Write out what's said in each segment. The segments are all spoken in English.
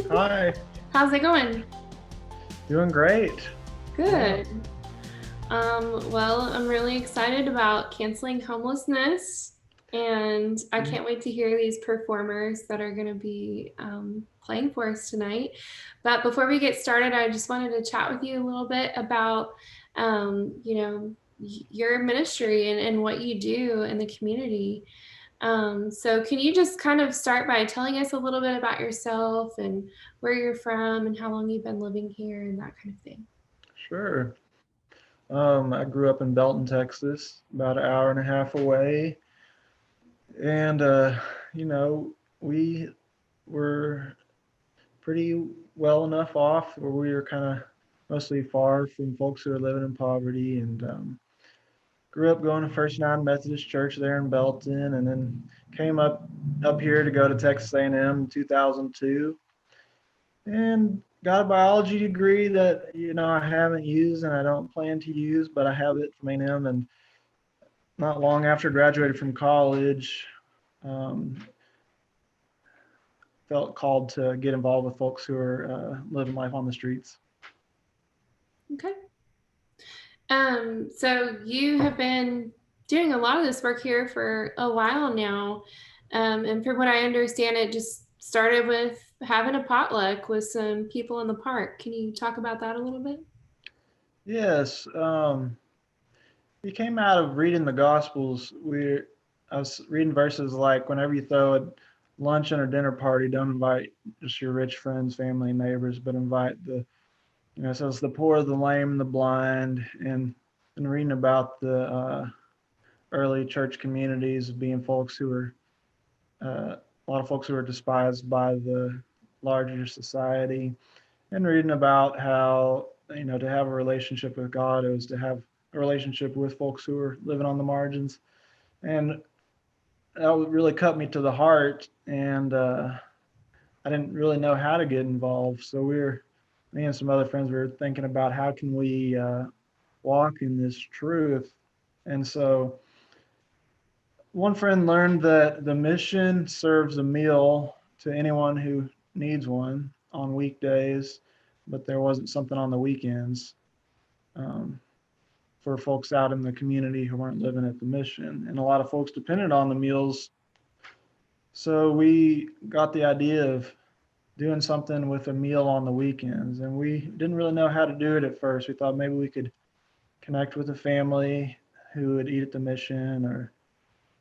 Hi, How's it going? doing great. Yeah. Good. Well, I'm really excited about Canceling Homelessness, and I Mm. can't wait to hear these performers that are going to be playing for us tonight. But before we get started, I just wanted to chat with you a little bit about, your ministry and what you do in the community. So can you just kind of start by telling us a little bit about yourself and where you're from and how long you've been living here and that kind of thing? Sure. I grew up in Belton, Texas, about an hour and a half away. And, you know, we were pretty well enough off where we were kind of mostly far from folks who are living in poverty. And grew up going to First United Methodist Church there in Belton, and then came up here to go to Texas A&M in 2002. And got a biology degree that I haven't used and I don't plan to use, but I have it from A&M. And not long after I graduated from college, um, felt called to get involved with folks who are living life on the streets. Okay. So you have been doing a lot of this work here for a while now. And from what I understand, it just started with having a potluck with some people in the park. Can you talk about that a little bit? Yes, it came out of reading the Gospels. I was reading verses like, whenever you throw a luncheon or dinner party, don't invite just your rich friends, family, and neighbors, but invite it says the poor, the lame, the blind, and reading about the early church communities being folks who were a lot of folks who were despised by the larger society, and reading about how to have a relationship with God is to have a relationship with folks who are living on the margins. And that really cut me to the heart. And I didn't really know how to get involved, so me and some other friends were thinking about how can we walk in this truth. And so one friend learned that the mission serves a meal to anyone who needs one on weekdays, but there wasn't something on the weekends um, for folks out in the community who weren't living at the mission. And a lot of folks depended on the meals. So we got the idea of doing something with a meal on the weekends. And we didn't really know how to do it at first. We thought maybe we could connect with a family who would eat at the mission, or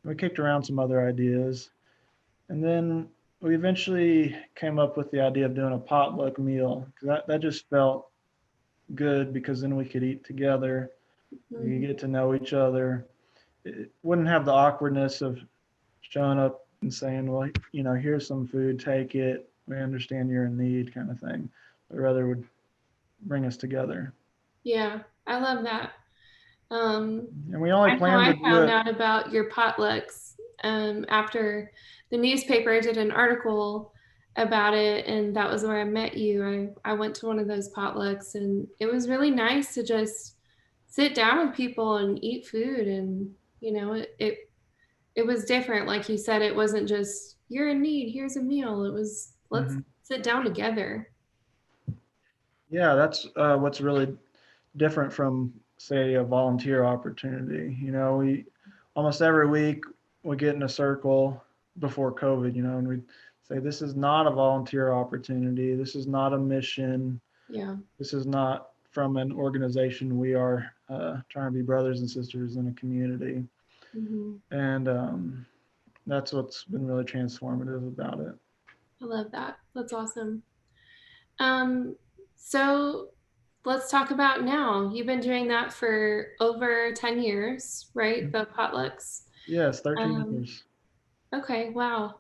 we kicked around some other ideas. And then we eventually came up with the idea of doing a potluck meal, because that just felt good, because then we could eat together, we could Mhm. get to know each other. It wouldn't have the awkwardness of showing up and saying, well, here's some food, take it. We understand you're in need, kind of thing. But rather would bring us together. Yeah, I love that. Um, And we only I know planned I to do found it. out about your potlucks after the newspaper did an article about it, and that was where I met you. I went to one of those potlucks, and it was really nice to just sit down with people and eat food. And it was different. Like you said, it wasn't just you're in need, here's a meal. It was let's Hmm. sit down together. Yeah, that's what's really different from, say, a volunteer opportunity. We almost every week we get in a circle before COVID, and we say, this is not a volunteer opportunity. This is not a mission. Yeah. This is not from an organization. We are trying to be brothers and sisters in a community. Hmm. And that's what's been really transformative about it. I love that. That's awesome. Um, so let's talk about now. You've been doing that for over 10 years, right? The potlucks. Yes, 13 Um, years. okay, wow.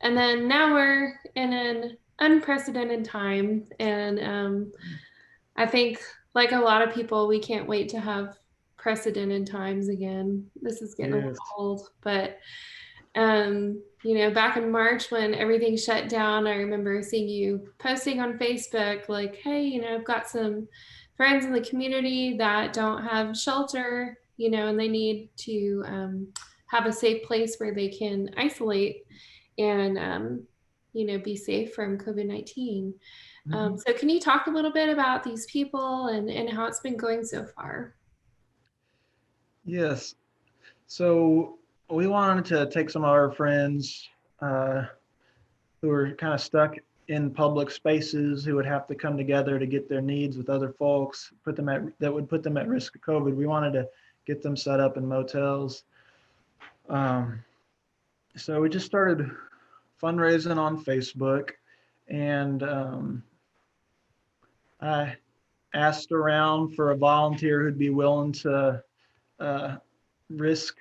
And then now we're in an unprecedented time. And I think, like a lot of people, we can't wait to have precedented times again. This is getting a little Yes. old, but back in March when everything shut down, I remember seeing you posting on Facebook, like, hey, I've got some friends in the community that don't have shelter, and they need to have a safe place where they can isolate. And, be safe from COVID-19. Mhm. So can you talk a little bit about these people and how it's been going so far? Yes. So we wanted to take some of our friends uh, who were kind of stuck in public spaces, who would have to come together to get their needs with other folks, that would put them at risk of COVID. We wanted to get them set up in motels. Um, so we just started fundraising on Facebook, and I asked around for a volunteer who'd be willing to uh, risk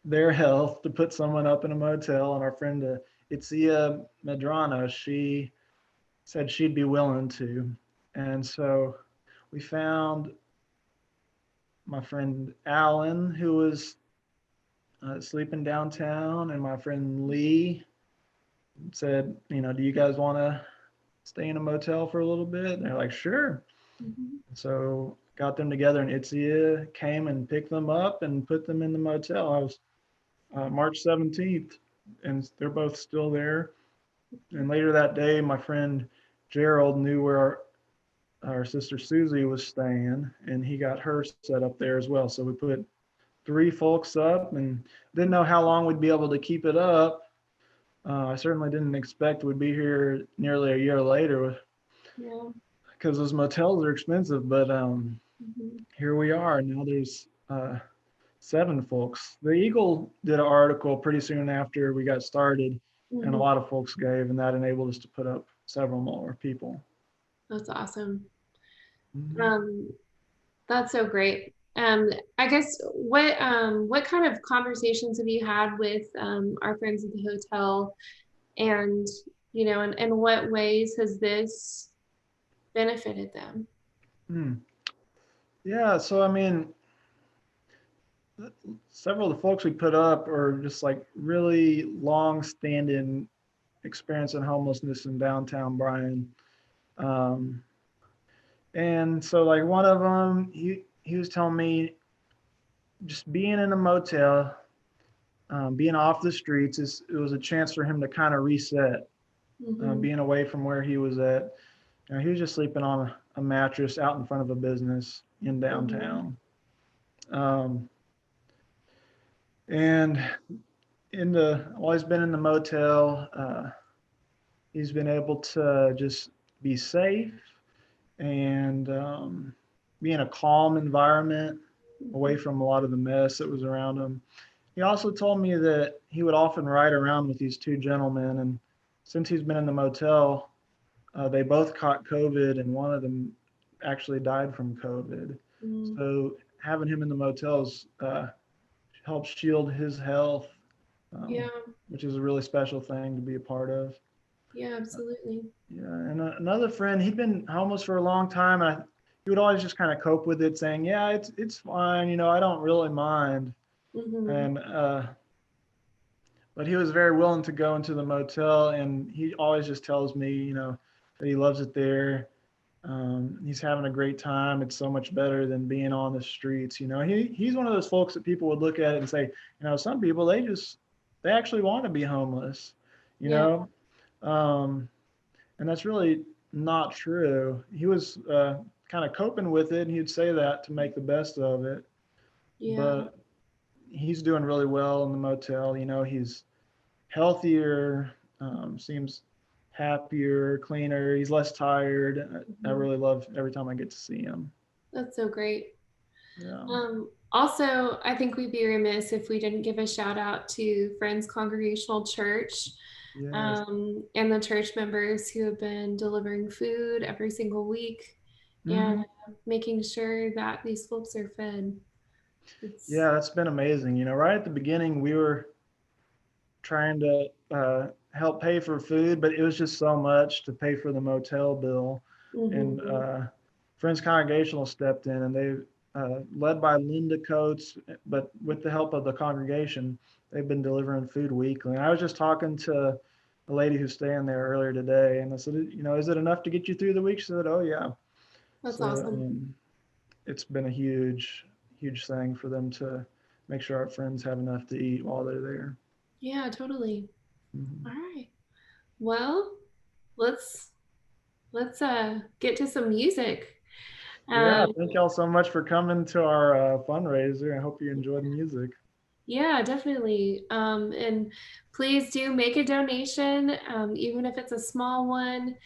their health to put someone up in a motel. And our friend Itzia Medrano, she said she'd be willing to. And so we found my friend Alan, who was sleeping downtown, and my friend Lee said, do you guys want to stay in a motel for a little bit? And they're like, sure. Mhm. So got them together, and Itzia came and picked them up and put them in the motel. I was March 17th, and they're both still there. And later that day, my friend Gerald knew where our sister Susie was staying, and he got her set up there as well. So we put three folks up, and didn't know how long we'd be able to keep it up. I certainly didn't expect we'd be here nearly a year later Yeah. because those motels are expensive. But Mhm. here we are. Now there's seven folks. The Eagle did an article pretty soon after we got started, and a Mhm. lot of folks gave, and that enabled us to put up several more people. That's awesome. Mhm. Um, that's so great. I guess what kind of conversations have you had with our friends at the hotel, and and in what ways has this benefited them? Hmm. Yeah, so I mean, several of the folks we put up are just like really long-standing experience in homelessness in downtown Bryan. Um, and so like one of them, he was telling me just being in a motel, being off the streets it was a chance for him to kind of reset, Hmm. being away from where he was at. He was just sleeping on a mattress out in front of a business in Hmm. downtown. Um, and while he's been in the motel, he's been able to just be safe and be in a calm environment away from a lot of the mess that was around him. He also told me that he would often ride around with these two gentlemen, and since he's been in the motel, they both caught COVID, and one of them actually died from COVID. Hmm. So having him in the motels helps shield his health, Yeah, which is a really special thing to be a part of. yeah, absolutely. Yeah, and another friend, he'd been homeless for a long time, and he would always just kind of cope with it, saying, "Yeah, it's fine, I don't really mind." Hmm. And but he was very willing to go into the motel, and he always just tells me, that he loves it there. He's having a great time. It's so much better than being on the streets. He's one of those folks that people would look at and say, some people they actually want to be homeless. You Yeah, know, um, and that's really not true. He was kind of coping with it, and he'd say that to make the best of it. yeah, But he's doing really well in the motel. He's healthier, seems happier, cleaner. He's less tired. I hmm. really love every time I get to see him. That's so great. Yeah. Also, I think we'd be remiss if we didn't give a shout out to Friends Congregational Church, Yes. and the church members who have been delivering food every single week and Hmm. making sure that these folks are fed. It's Yeah, that's been amazing. Right at the beginning, we were trying to help pay for food, but it was just so much to pay for the motel bill. And Mhm. Friends Congregational stepped in, and they, led by Linda Coates, but with the help of the congregation, they've been delivering food weekly. And I was just talking to a lady who's staying there earlier today, and I said, is it enough to get you through the week? She said, oh yeah. That's So awesome. it's been a huge, huge thing for them to make sure our friends have enough to eat while they're there. Yeah, totally. Mhm. All right. Well, let's get to some music. Yeah, Um, thank y'all so much for coming to our fundraiser. I hope you enjoy the music. yeah, definitely. And please do make a donation, even if it's a small one.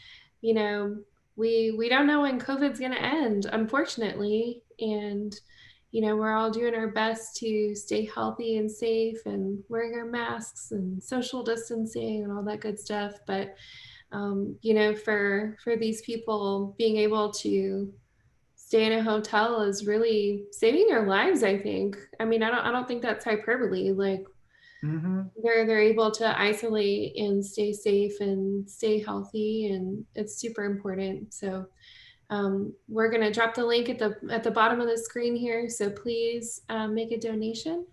You know, we don't know when COVID's going to end, unfortunately, and we're all doing our best to stay healthy and safe and wearing our masks and social distancing and all that good stuff. But for these people, being able to stay in a hotel is really saving their lives, I think. I mean, I don't think that's hyperbole. Like, Mm-hmm. they're able to isolate and stay safe and stay healthy, and it's super important. So we're going to drop the link at the bottom of the screen here, so please make a donation,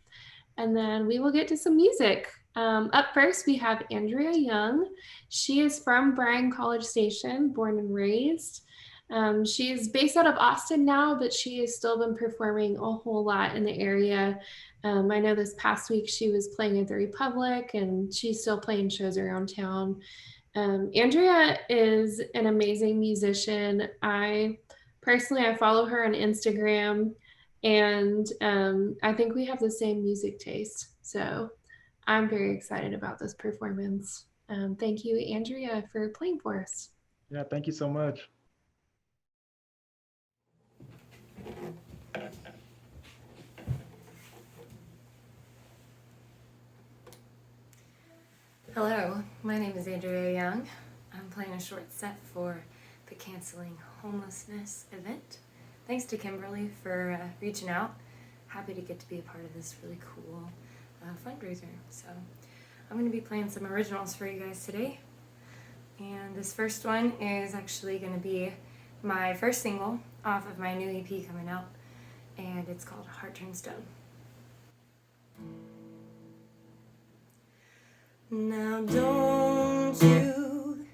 and then we will get to some music. Up first, we have Andrea Young. She is from Bryan College Station, born and raised. She's based out of Austin now, but she has still been performing a whole lot in the area. I know this past week she was playing at the Republic, and she's still playing shows around town. Andrea is an amazing musician. I follow her on Instagram, and I think we have the same music taste. So I'm very excited about this performance. Thank you, Andrea, for playing for us. Yeah, thank you so much. Hello, my name is Andrea Young. I'm playing a short set for the Canceling Homelessness event. Thanks to Kimberly for reaching out. Happy to get to be a part of this really cool fundraiser. So I'm going to be playing some originals for you guys today. And this first one is actually going to be my first single off of my new EP coming out, and it's called Heart Turned Stone. Now don't you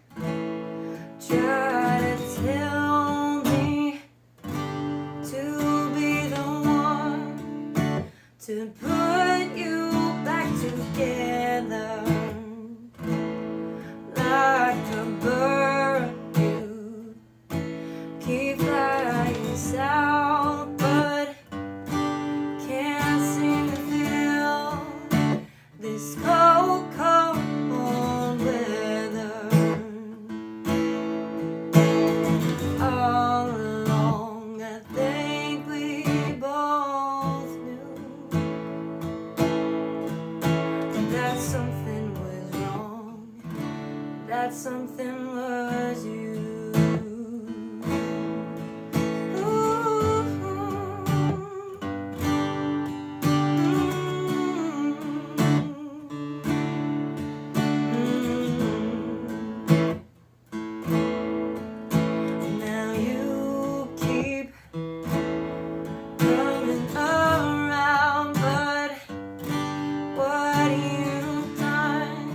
try to tell me to be the one to put you back together. Like a bird, you keep flying south, but can't seem to feel this cold, cold weather. All along, I think we both knew that something was wrong, that something was you. Now you keep coming around, but what you've done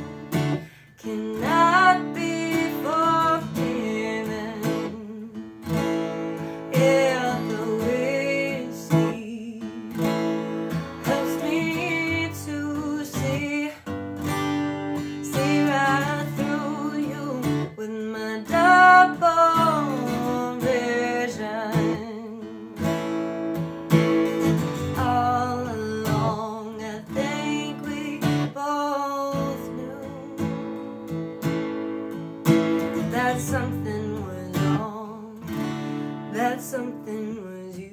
cannot be forgiven. If the whiskey helps me to see right through you with my double vision. All along, I think we both knew that something was wrong, that something was you.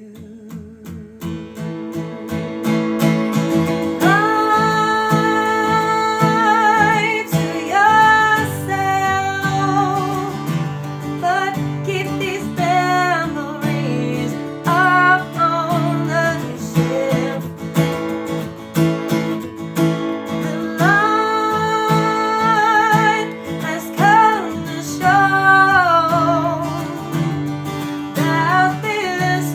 Lie to yourself, but keep these memories up on the shelf. The light has come to show that this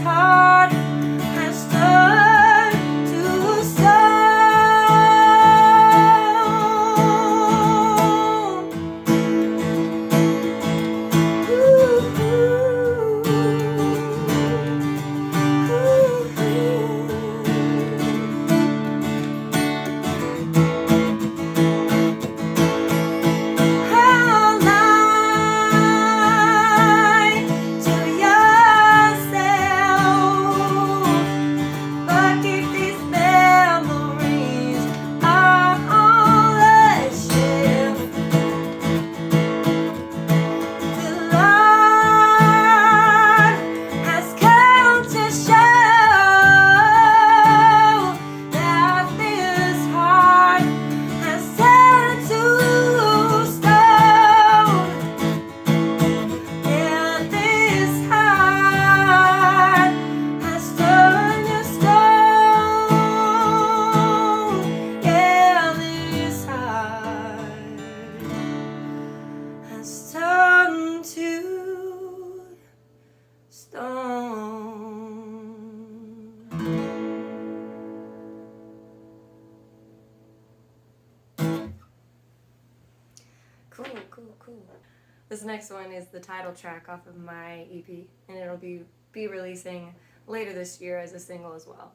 This next one is the title track off of my EP, and it'll be releasing later this year as a single as well.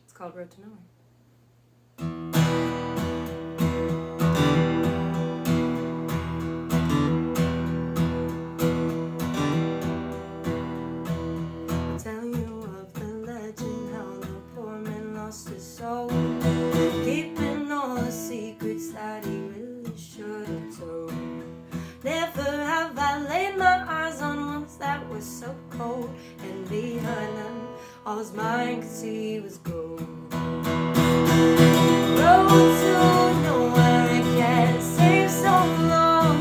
It's called Road to Nowhere. Tell you of the legend, how the poor man lost his soul, keeping all the secrets that he really should have told. Never have I laid my eyes on ones that were so cold, and behind them, all his mind could see was gold. Road to nowhere, it can't seem so long,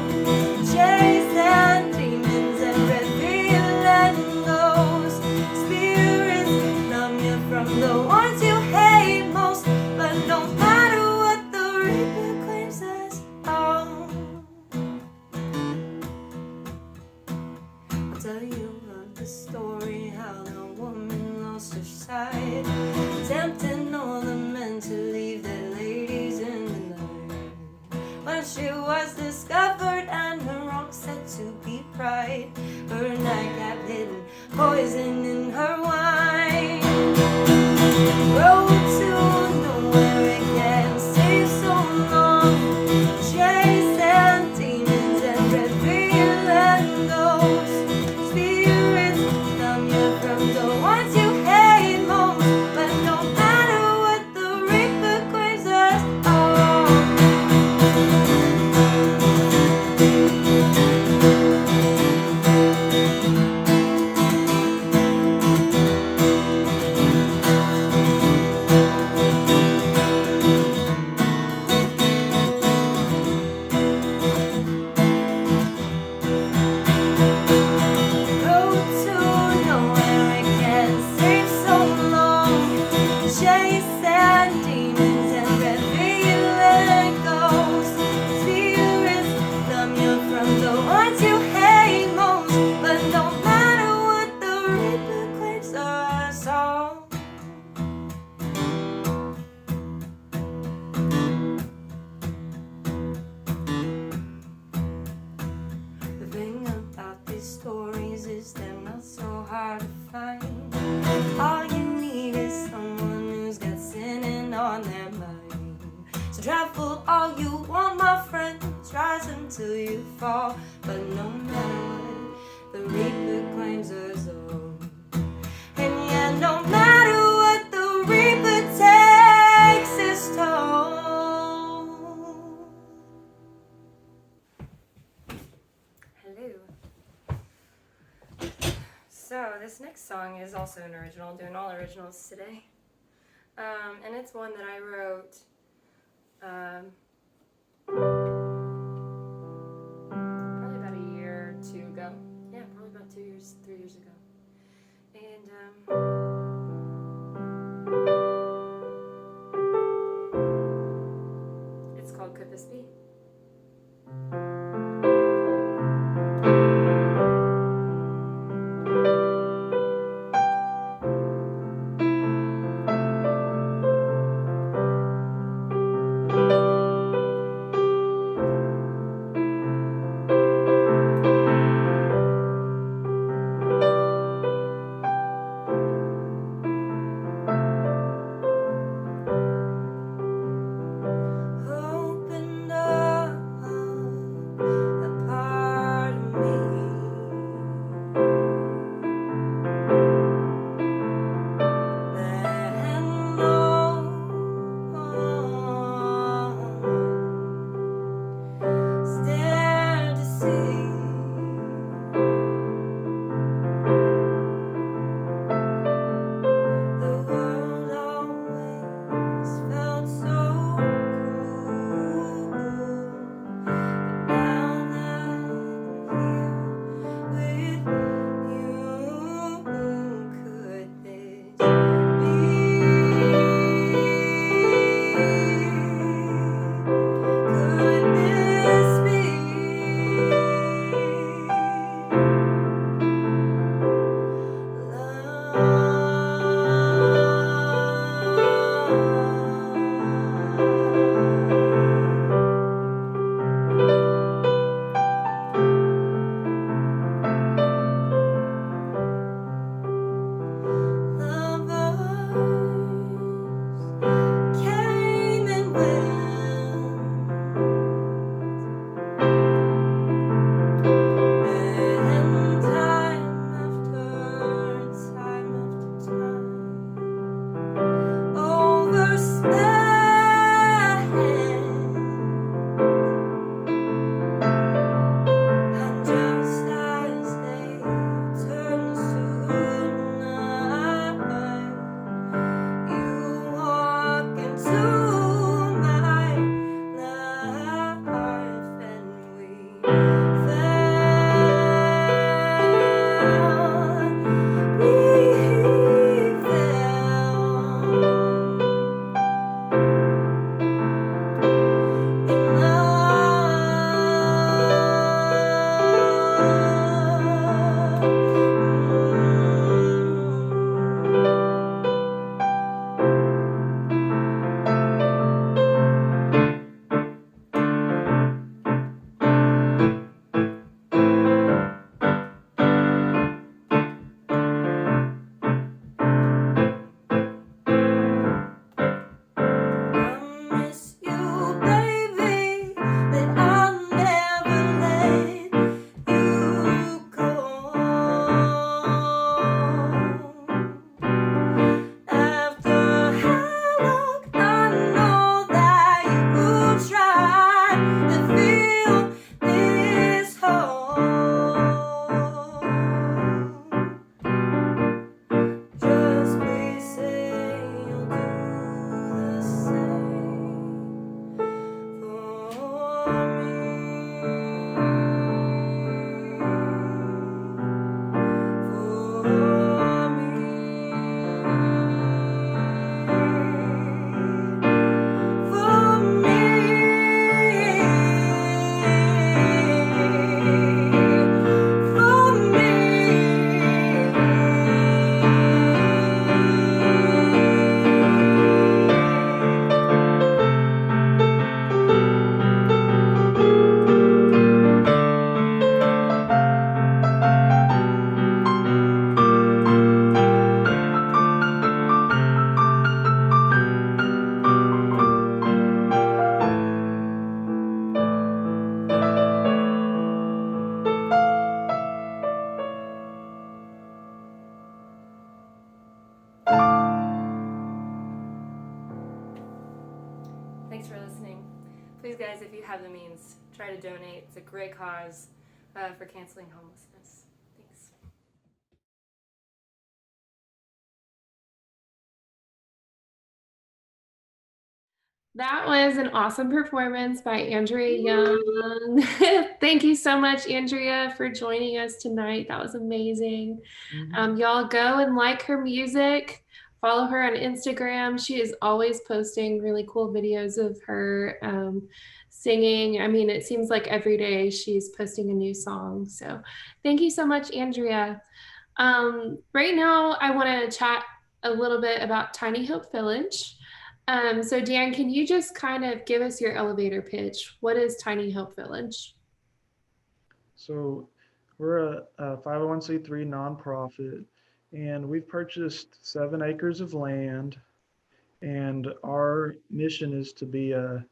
chasing demons and revealing those spirits, numb you from the ones you hate most, but no matter what the reaper claims as own. I'll tell you of the story, how the woman lost her sight, tempting all the men to leave their ladies in the night. When she was discovered and her wrongs said to be right, her nightcap hidden poison in her wine. Road to nowhere, it can't seem so long, chasing demons and revealing those spirits, numb you from the ones you hate most, but no matter what the reaper claims us all. Road to nowhere, it can't seem so long, chasing demons and revealing ghosts, spirits, numb you from the ones you hate most, but no matter what the reaper claims us all. The thing about these stories is they're not so hard to find. All you need is someone who's got sinning on their mind. So travel all you want, my friend, rise until you fall, but no matter what, the reaper claims us all. And yeah, no matter what, the reaper takes his toll. Hello. So this next song is also an original, doing all originals today. And it's one that I wrote probably about a year or two ago. Yeah, probably about 3 years ago. And it's called Could This Be? guys, if you have the means, try to donate. It's a great cause for canceling homelessness. Thanks. That was an awesome performance by Andrea Young. Thank you so much, Andrea, for joining us tonight. That was amazing. Y'all go and like her music. Follow her on Instagram. She is always posting really cool videos of her singing. I mean, it seems like every day she's posting a new song. So thank you so much, Andrea. Right now, I want to chat a little bit about Tiny Hope Village. So Dan, can you just kind of give us your elevator pitch? What is Tiny Hope Village? So we're a 501c3 nonprofit, and we've purchased 7 acres of land, and our mission is to be a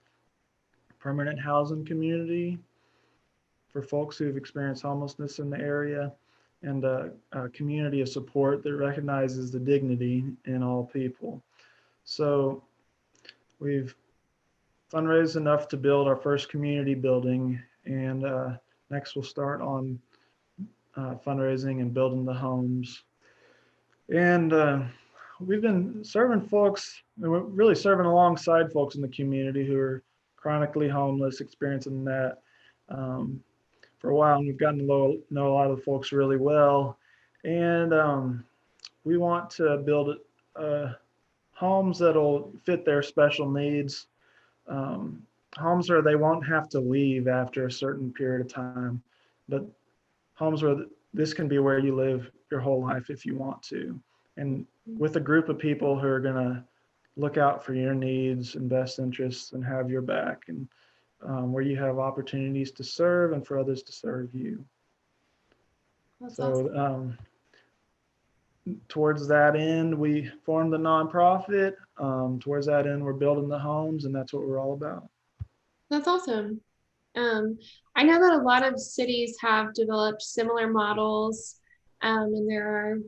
permanent housing community for folks who've experienced homelessness in the area, and a community of support that recognizes the dignity in all people. So we've fundraised enough to build our first community building, and next we'll start on fundraising and building the homes. And we've been serving folks, and we're really serving alongside folks in the community who are chronically homeless, experiencing that for a while. And we've gotten to know a lot of the folks really well. And we want to build homes that'll fit their special needs, homes where they won't have to leave after a certain period of time, but homes where this can be where you live your whole life if you want to. And with a group of people who are going to look out for your needs and best interests and have your back, and where you have opportunities to serve and for others to serve you. That's So awesome. Towards that end, we formed the nonprofit. Towards that end, we're building the homes, and that's what we're all about. That's awesome. I know that a lot of cities have developed similar models, and there are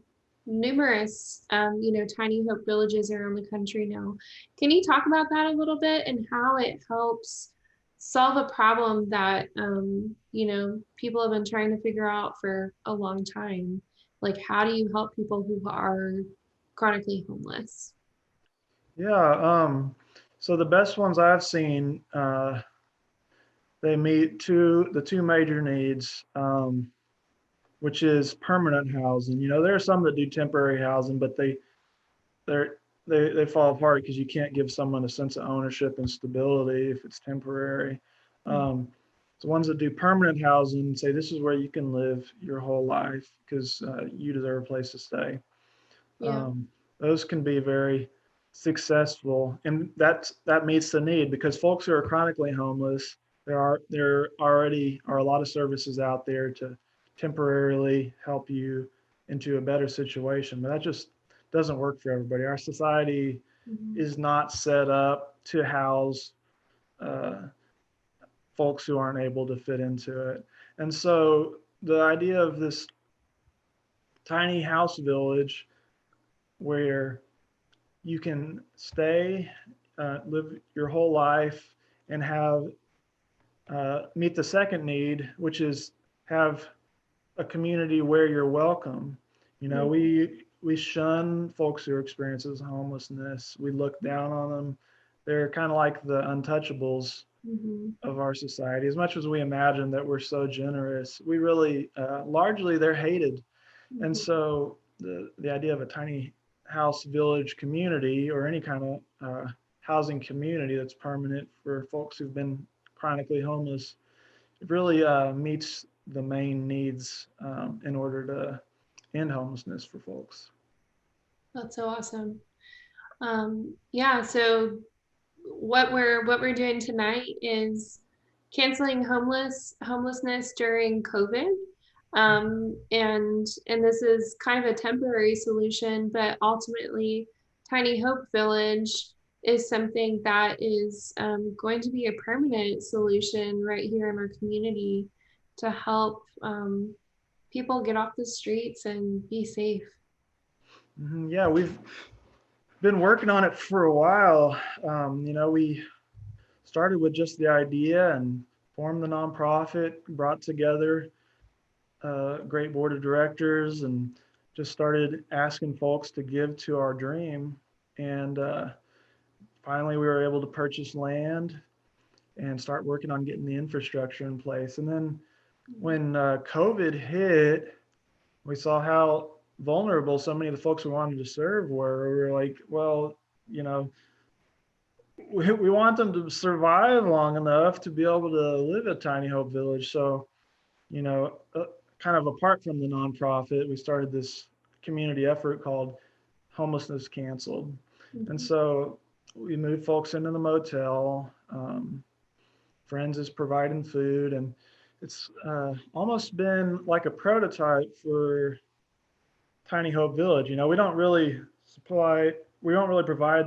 numerous, tiny hope villages around the country now. Can you talk about that a little bit and how it helps solve a problem that, people have been trying to figure out for a long time? Like, how do you help people who are chronically homeless? Yeah. So the best ones I've seen, they meet the two major needs, which is permanent housing. There are some that do temporary housing, but they're, they fall apart because you can't give someone a sense of ownership and stability if it's temporary. The ones that do permanent housing say this is where you can live your whole life because you deserve a place to stay. Yeah. Those can be very successful, and that meets the need because folks who are chronically homeless, there already are a lot of services out there to temporarily help you into a better situation, but that just doesn't work for everybody. Our society is not set up to house uh, folks who aren't able to fit into it. And so the idea of this tiny house village where you can stay, live your whole life, and have meet the second need, which is have a community where you're welcome. We shun folks who experiences homelessness. We look down on them. They're kind of like the untouchables of our society. As much as we imagine that we're so generous, we really largely they're hated. And so the idea of a tiny house village community or any kind of housing community that's permanent for folks who've been chronically homeless, it really meets the main needs in order to end homelessness for folks. That's so awesome. Yeah, so what we're doing tonight is canceling homelessness during COVID. And this is kind of a temporary solution, but ultimately Tiny Hope Village is something that is going to be a permanent solution right here in our community to help people get off the streets and be safe. Yeah, we've been working on it for a while. We started with just the idea and formed the nonprofit, brought together a great board of directors, and just started asking folks to give to our dream. And finally, we were able to purchase land and start working on getting the infrastructure in place. And then when COVID hit, we saw how vulnerable so many of the folks we wanted to serve were. We were like, well, you know, we want them to survive long enough to be able to live at Tiny Hope Village. So, you know, kind of apart from the nonprofit, we started this community effort called Homelessness Canceled. And so we moved folks into the motel. Friends is providing food, and it's almost been like a prototype for Tiny Hope Village. You know, we don't really provide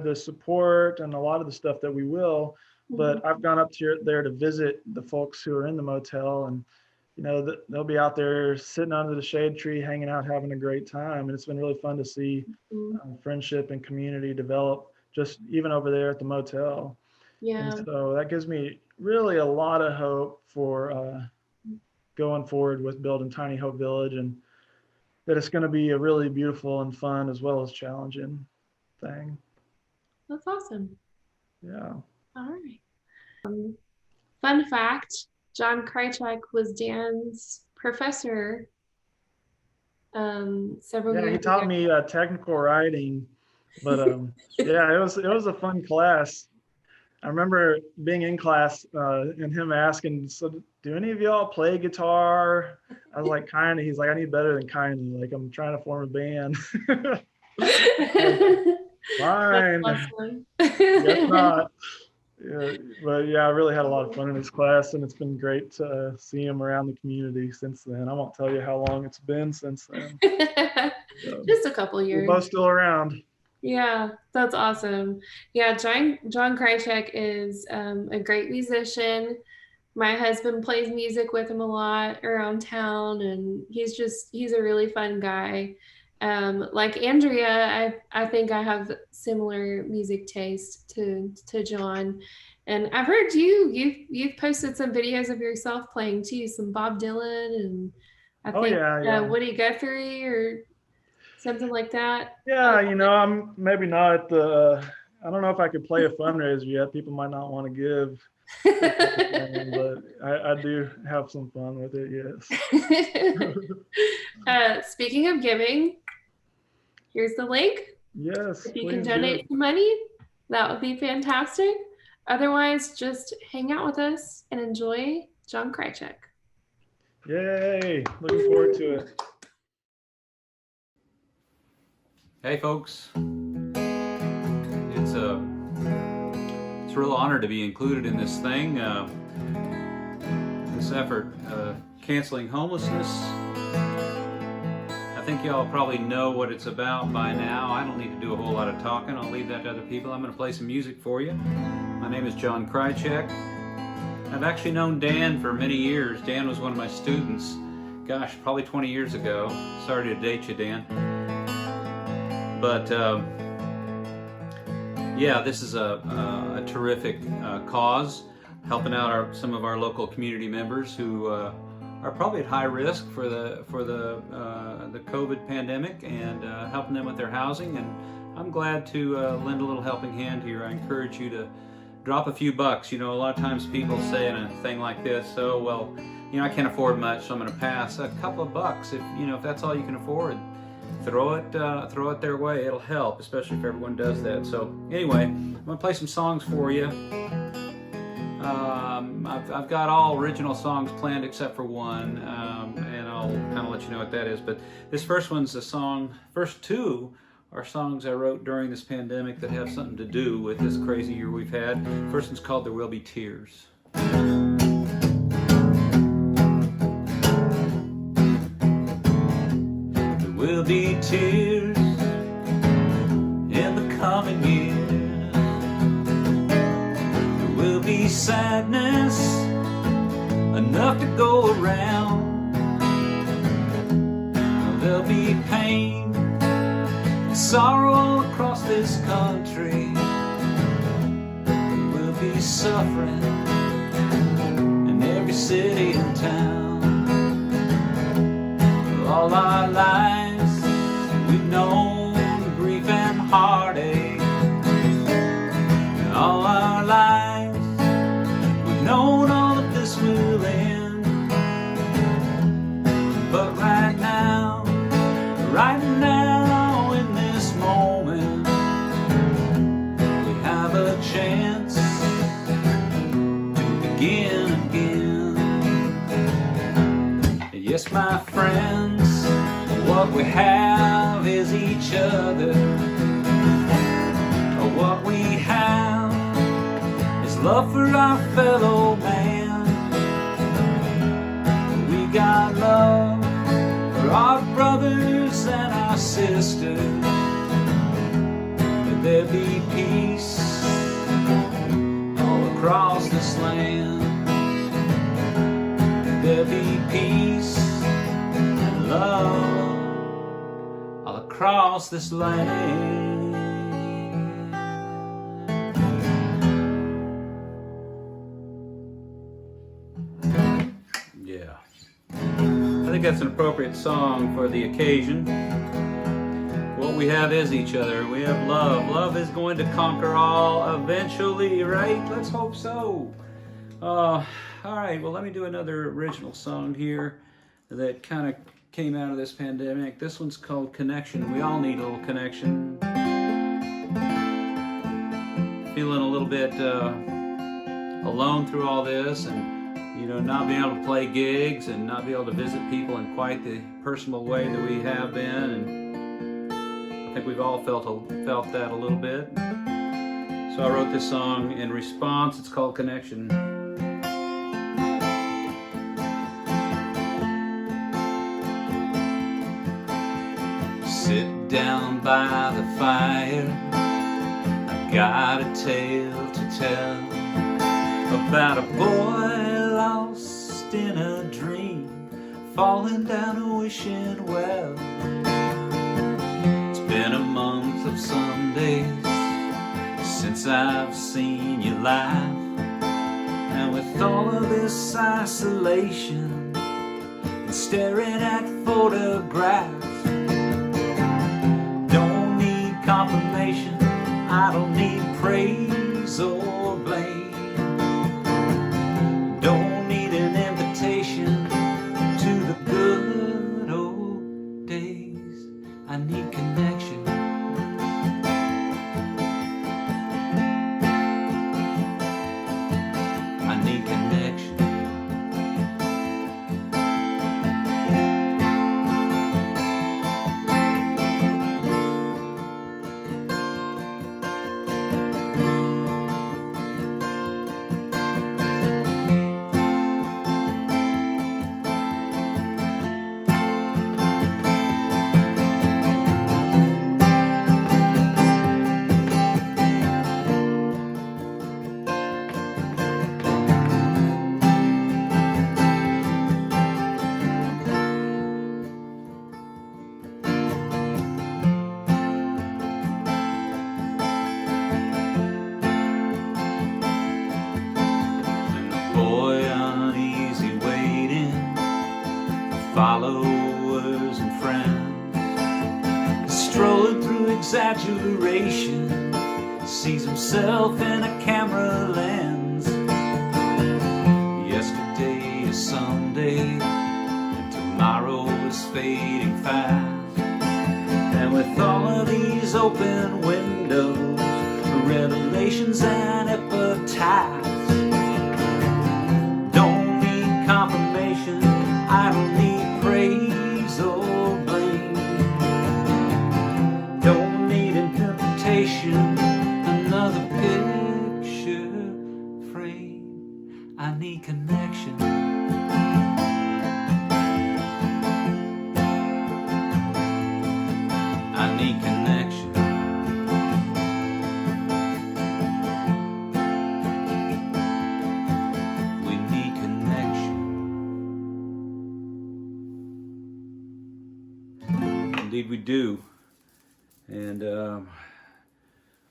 the support and a lot of the stuff that we will, but I've gone up to there to visit the folks who are in the motel, and you know, they'll be out there sitting under the shade tree, hanging out, having a great time. And it's been really fun to see friendship and community develop just even over there at the motel. Yeah. And so that gives me really a lot of hope for going forward with building Tiny Hope Village, and that it's going to be a really beautiful and fun as well as challenging thing. That's awesome. Yeah. All right. Fun fact, John Krychek was Dan's professor several years ago. He taught me technical writing, but yeah, it was a fun class. I remember being in class and him asking, so do any of y'all play guitar? I was like, kind of. He's like, I need better than kind of. Like, I'm trying to form a band. Fine. Guess not. Yeah, but yeah, I really had a lot of fun in his class, and it's been great to see him around the community since then. I won't tell you how long it's been since then. Just a couple years. We're both still around. Yeah, that's awesome. Yeah, John Krychek is a great musician. My husband plays music with him a lot around town, and he's a really fun guy. Like Andrea, I think I have similar music taste to John, and I've heard you've posted some videos of yourself playing too, some Bob Dylan, and I think Woody Guthrie or something like that. Yeah, you know, I'm maybe not at the. I don't know if I could play a fundraiser yet. People might not want to give, but I do have some fun with it. Yes. Speaking of giving, here's the link. Yes. If you can donate some money, that would be fantastic. Otherwise, just hang out with us and enjoy John Krychek. Yay! Looking forward to it. Hey folks, it's a real honor to be included in this thing, this effort, Canceling Homelessness. I think y'all probably know what it's about by now. I don't need to do a whole lot of talking. I'll leave that to other people. I'm going to play some music for you. My name is John Krychek. I've actually known Dan for many years. Dan was one of my students, gosh, probably 20 years ago. Sorry to date you, Dan. But yeah, this is a terrific cause, helping out some of our local community members who are probably at high risk for the COVID pandemic, and helping them with their housing. And I'm glad to lend a little helping hand here. I encourage you to drop a few bucks. You know, a lot of times people say in a thing like this, "Oh, well, you know, I can't afford much, so I'm going to pass." A couple of bucks, if that's all you can afford. Throw it their way. It'll help, especially if everyone does that. So anyway, I'm gonna play some songs for you. I've got all original songs planned except for one, and I'll kind of let you know what that is. But this first one's a song. First two are songs I wrote during this pandemic that have something to do with this crazy year we've had. First one's called "There Will Be Tears." Will be tears in the coming year. There will be sadness enough to go around. There'll be pain and sorrow all across this country. There will be suffering in every city and town. All our lives we've known grief and heartache. All our lives we've known all of this will end. But right now in this moment, we have a chance to begin again. Yes, my friends, what we have is each other. What we have is love for our fellow man. We got love for our brothers and our sisters. Let there be peace all across this land. Let there be peace and love all across this land. Yeah. I think that's an appropriate song for the occasion. What we have is each other. We have love. Love is going to conquer all eventually, right? Let's hope so. All right, well, let me do another original song here that kind of came out of this pandemic. This one's called Connection. We all need a little connection. Feeling a little bit alone through all this, and not being able to play gigs and not be able to visit people in quite the personal way that we have been, and I think we've all felt that a little bit. So I wrote this song in response. It's called Connection. Sit down by the fire, I got a tale to tell about a boy lost in a dream, falling down a wishing well. It's been a month of Sundays since I've seen you live, and with all of this isolation and staring at photographs, don't need confirmation, I don't need praise or blame. Don't need an invitation to the good old days. I need connection. I need connection. Followers and friends, strolling through exaggeration, sees himself in a camera lens. Yesterday is Sunday, and tomorrow is fading fast, and with all of these open windows, revelations and epitaphs, don't need confirmation, I don't need praise or blame. Don't need interpretation, another picture frame. I need connection. I need connection. We need connection. Indeed we do. And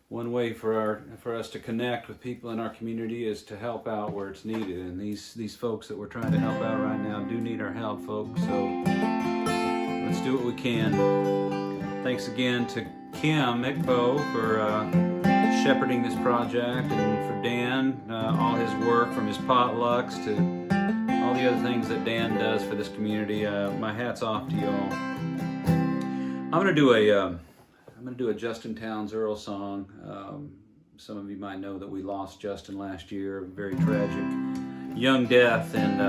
one way for us to connect with people in our community is to help out where it's needed. And these folks that we're trying to help out right now do need our help, folks. So let's do what we can. Thanks again to Kim Mikpo for shepherding this project, and for Dan, all his work from his potlucks to all the other things that Dan does for this community. My hat's off to y'all. I'm gonna do a Justin Townes Earl song. Some of you might know that we lost Justin last year, a very tragic young death, and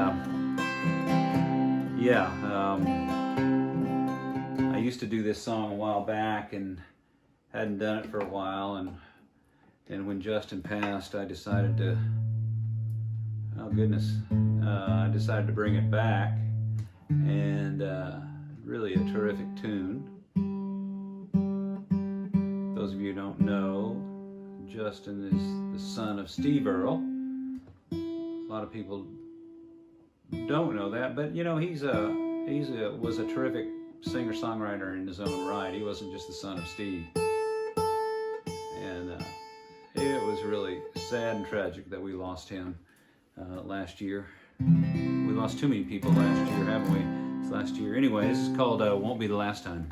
I used to do this song a while back and hadn't done it for a while, and when Justin passed, I decided to, I decided to bring it back, and really a terrific tune. Those of you who don't know, Justin is the son of Steve Earle. A lot of people don't know that, but you know, was a terrific singer-songwriter in his own right. He wasn't just the son of Steve. And it was really sad and tragic that we lost him last year. We lost too many people last year, haven't we? This last year. Anyway, this is called Won't Be the Last Time.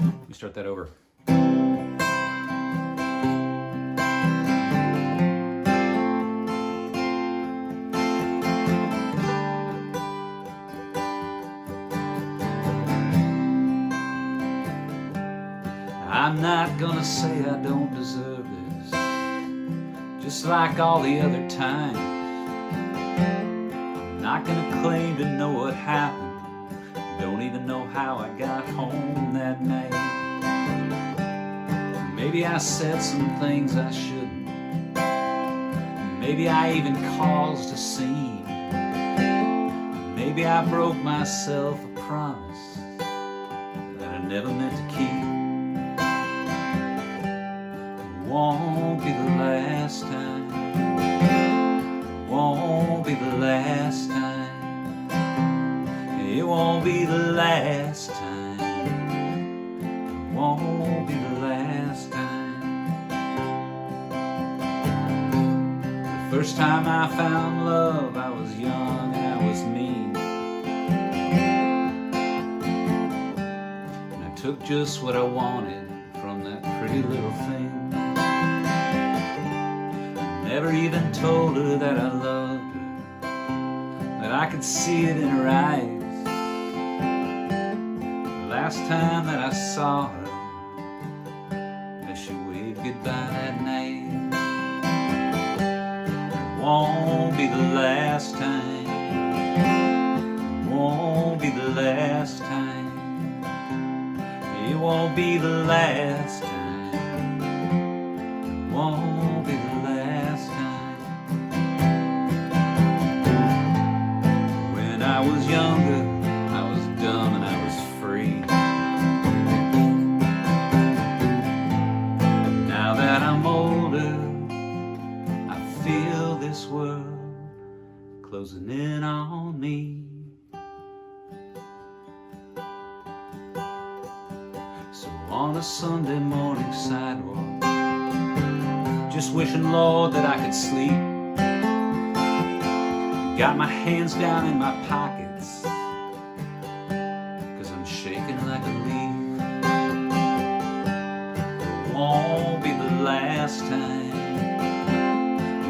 Let me start that over. I'm not gonna say I don't deserve this, just like all the other times. I'm not gonna claim to know what happened, don't even know how I got home that night. Maybe I said some things I shouldn't, maybe I even caused a scene. Maybe I broke myself a promise that I never meant to keep. Won't be the last time. Won't be the last time. It won't be the last time. It won't be the last time. The first time I found love, I was young and I was mean. And I took just what I wanted from that pretty little thing. Never even told her that I loved her, that I could see it in her eyes. The last time that I saw her, as she waved goodbye that night. It won't be the last time. It won't be the last time. It won't be the last time. It won't be the last time. When I was younger, I was dumb and I was free. And now that I'm older, I feel this world closing in on me. So on a Sunday morning sidewalk, just wishing, Lord, that I could sleep. Got my hands down in my pockets, 'cause I'm shaking like a leaf. It won't be the last time.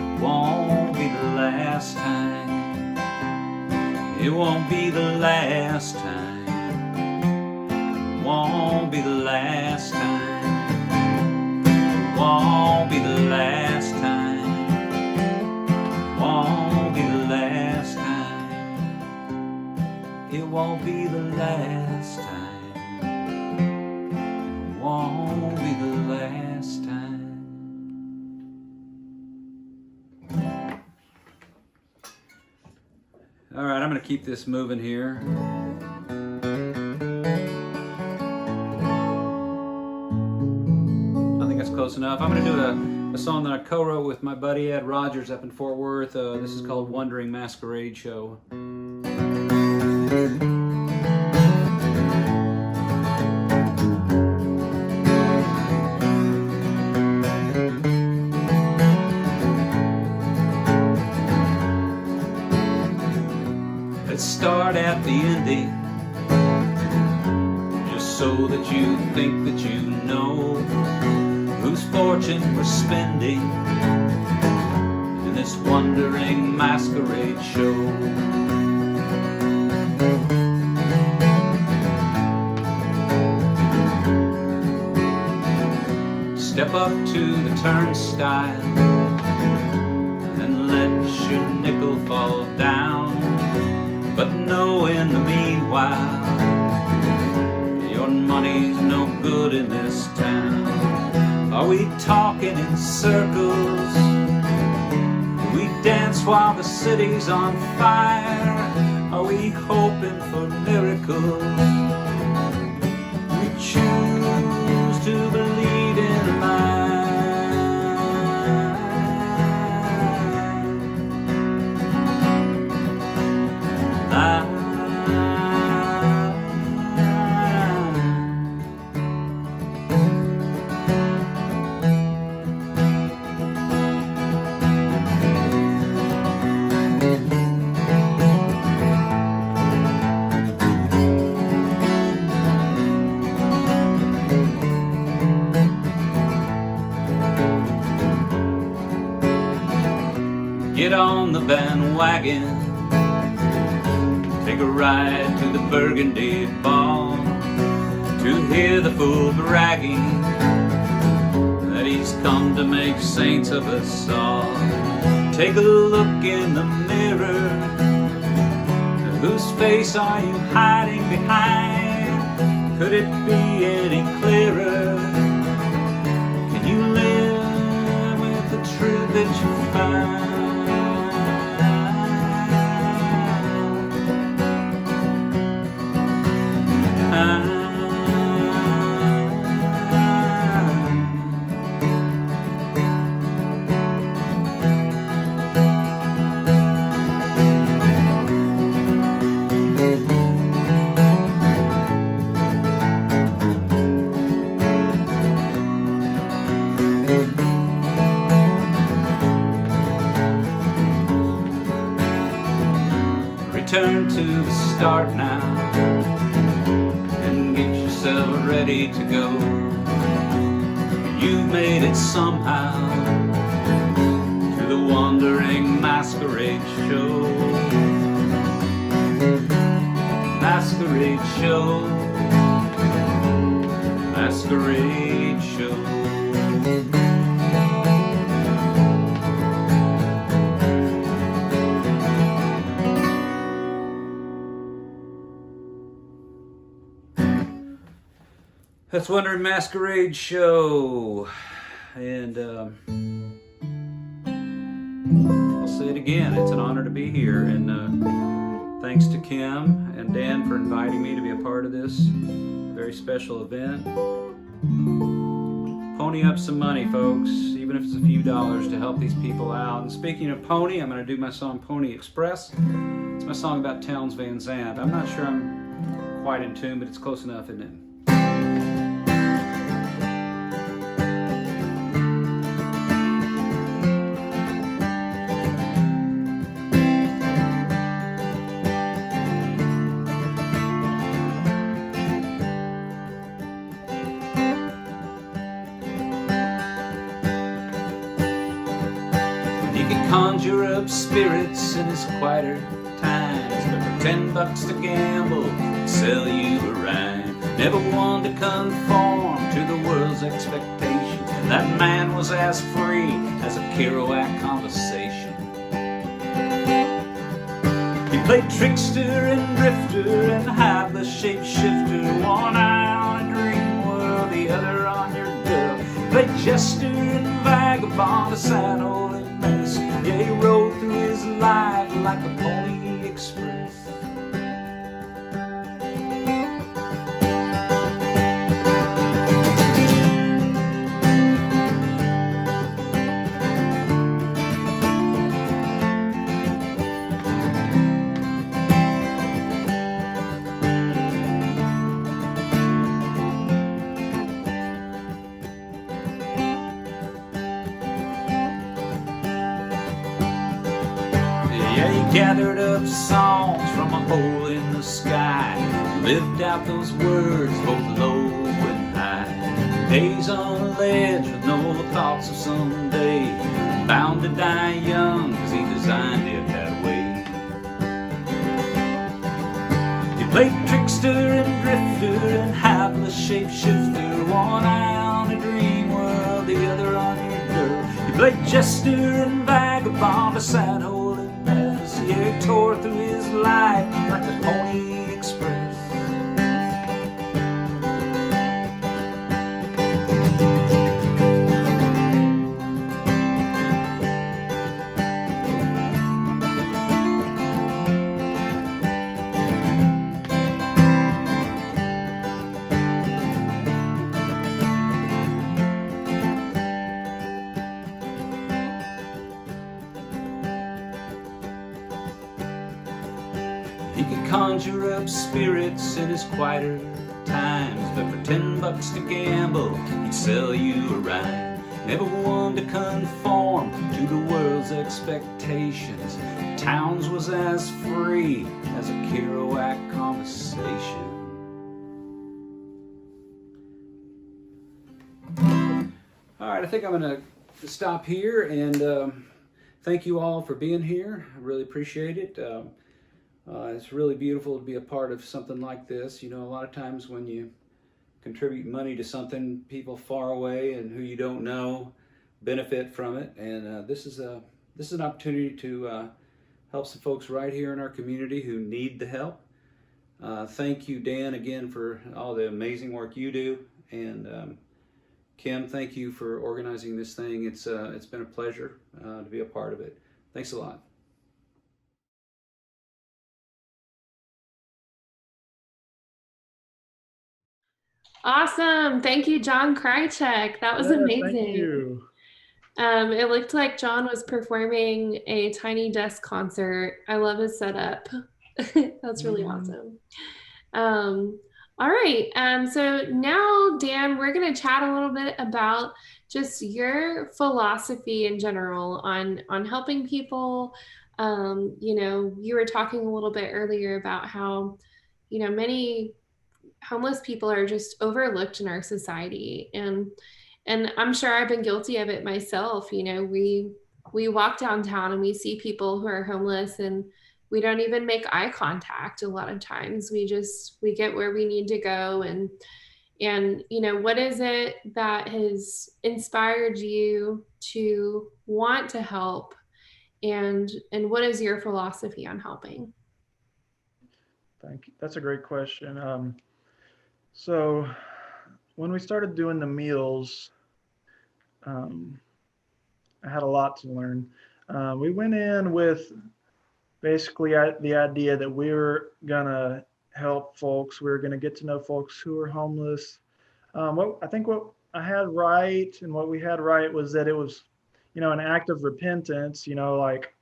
It won't be the last time. It won't be the last time. It won't be the last time. It won't be the last time. It won't be the last time. It won't be the last time. It won't be the last time. All right, I'm going to keep this moving here. I think that's close enough. I'm going to do a song that I co-wrote with my buddy Ed Rogers up in Fort Worth. This is called Wandering Masquerade Show. Let's start at the ending, just so that you think that you know whose fortune we're spending in this wandering masquerade show. Step up to the turnstile and let your nickel fall down. But know in the meanwhile, your money's no good in this town. Are we talking in circles? We dance while the city's on fire. Are we hoping for miracles? We choose to believe in a lie. Get on the bandwagon, take a ride to the Burgundy Ball, to hear the fool bragging that he's come to make saints of us all. Take a look in the mirror, whose face are you hiding behind? Could it be any clearer? Can you live with the truth that you find? Return to the start now and get yourself ready to go. You made it somehow to the wandering masquerade show. Masquerade show. Masquerade show. That's Wandering Masquerade Show, and I'll say it again, it's an honor to be here, and thanks to Kim and Dan for inviting me to be a part of this very special event. Pony up some money, folks, even if it's a few dollars, to help these people out. And speaking of pony, I'm going to do my song Pony Express. It's my song about Towns Van Zandt. I'm not sure I'm quite in tune, but it's close enough, isn't it? Conjure up spirits in his quieter times, but for $10 to gamble, sell you a rhyme. Never one to conform to the world's expectation. That man was as free as a Kerouac conversation. He played trickster and drifter and hapless shapeshifter. One eye on a dream world, the other on your girl. Played jester and vagabond, a sad old mess. Yeah, he rode through his life like a Pony Express. Yeah, he gathered up songs from a hole in the sky, lived out those words both low and high. Days on a ledge with no thoughts of someday, bound to die young cause he designed it that way. He played trickster and drifter and hapless shapeshifter, one eye on a dream world, the other on your dirt. He played jester and vagabond, a sad hole in Memphis. Yeah, he tore through his life like the Pony Express. He could conjure up spirits in his quieter times, but for $10 to gamble, he'd sell you a rhyme. Never one to conform to the world's expectations. Towns was as free as a Kerouac conversation. All right, I think I'm going to stop here and thank you all for being here. I really appreciate it. It's really beautiful to be a part of something like this. You know, a lot of times when you contribute money to something, people far away and who you don't know benefit from it. And this is an opportunity to help some folks right here in our community who need the help. Thank you, Dan, again for all the amazing work you do. And Kim, thank you for organizing this thing. It's been a pleasure to be a part of it. Thanks a lot. Awesome. Thank you, John Krychek. That was amazing. Thank you. It looked like John was performing a tiny desk concert. I love his setup. That's really awesome. All right. So now, Dan, we're going to chat a little bit about just your philosophy in general on helping people. You know, you were talking a little bit earlier about how, you know, many homeless people are just overlooked in our society, and I'm sure I've been guilty of it myself. You know, we walk downtown and we see people who are homeless and we don't even make eye contact. A lot of times we get where we need to go. And you know, what is it that has inspired you to want to help, and what is your philosophy on helping? Thank you. That's a great question. So when we started doing the meals, I had a lot to learn. We went in with basically the idea that we were gonna help folks. We were gonna get to know folks who were homeless. What I think what I had right and what we had right was that it was, you know, an act of repentance. You know, like,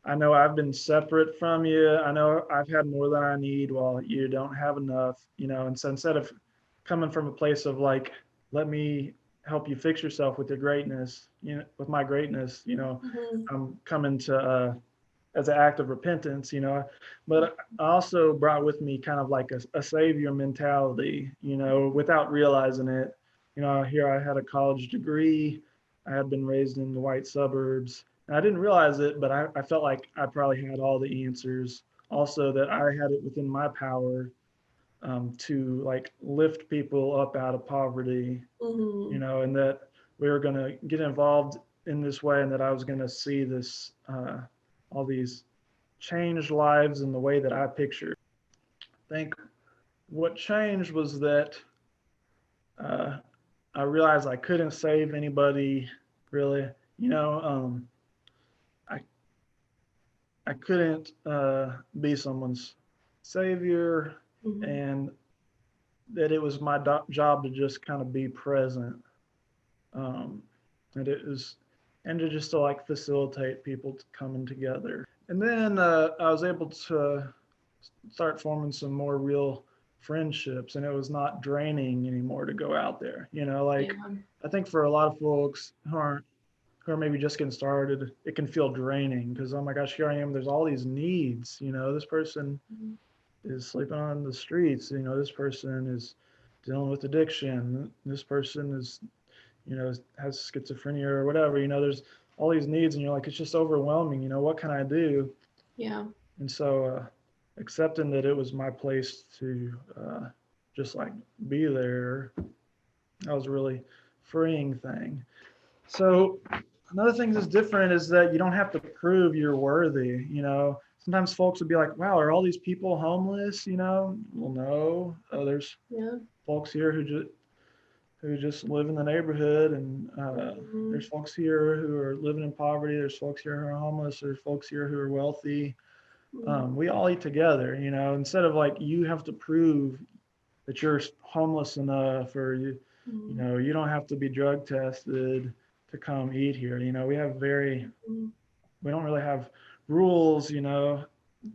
I know I've been separate from you. I know I've had more than I need while you don't have enough. You know, and so instead of coming from a place of like, let me help you fix yourself with your greatness, you know, with my greatness, you know, I'm coming to as an act of repentance, you know. But I also brought with me kind of like a savior mentality, you know, without realizing it. You know, here I had a college degree. I had been raised in the white suburbs. And I didn't realize it, but I felt like I probably had all the answers. Also, that I had it within my power to like lift people up out of poverty, you know, and that we were going to get involved in this way, and that I was going to see this, all these changed lives in the way that I pictured. I think what changed was that I realized I couldn't save anybody really, you know. I couldn't be someone's savior, and that it was my job to just kind of be present, and it was, and to just to like facilitate people coming together. And then I was able to start forming some more real friendships, and it was not draining anymore to go out there. You know, like, I think for a lot of folks who aren't who are maybe just getting started, it can feel draining because, oh my gosh, here I am. There's all these needs. This person is sleeping on the streets. This person is dealing with addiction. This person is, has schizophrenia or whatever. There's all these needs, and you're like, it's just overwhelming. What can I do? Yeah. And so accepting that it was my place to just like be there, that was a really freeing thing. So another thing that's different is that you don't have to prove you're worthy. Sometimes folks would be like, wow, are all these people homeless? Well, no, there's Yeah. folks here who just live in the neighborhood, and there's folks here who are living in poverty. There's folks here who are homeless. There's folks here who are wealthy. We all eat together, instead of like you have to prove that you're homeless enough, or you don't have to be drug tested to come eat here. We have we don't really have rules.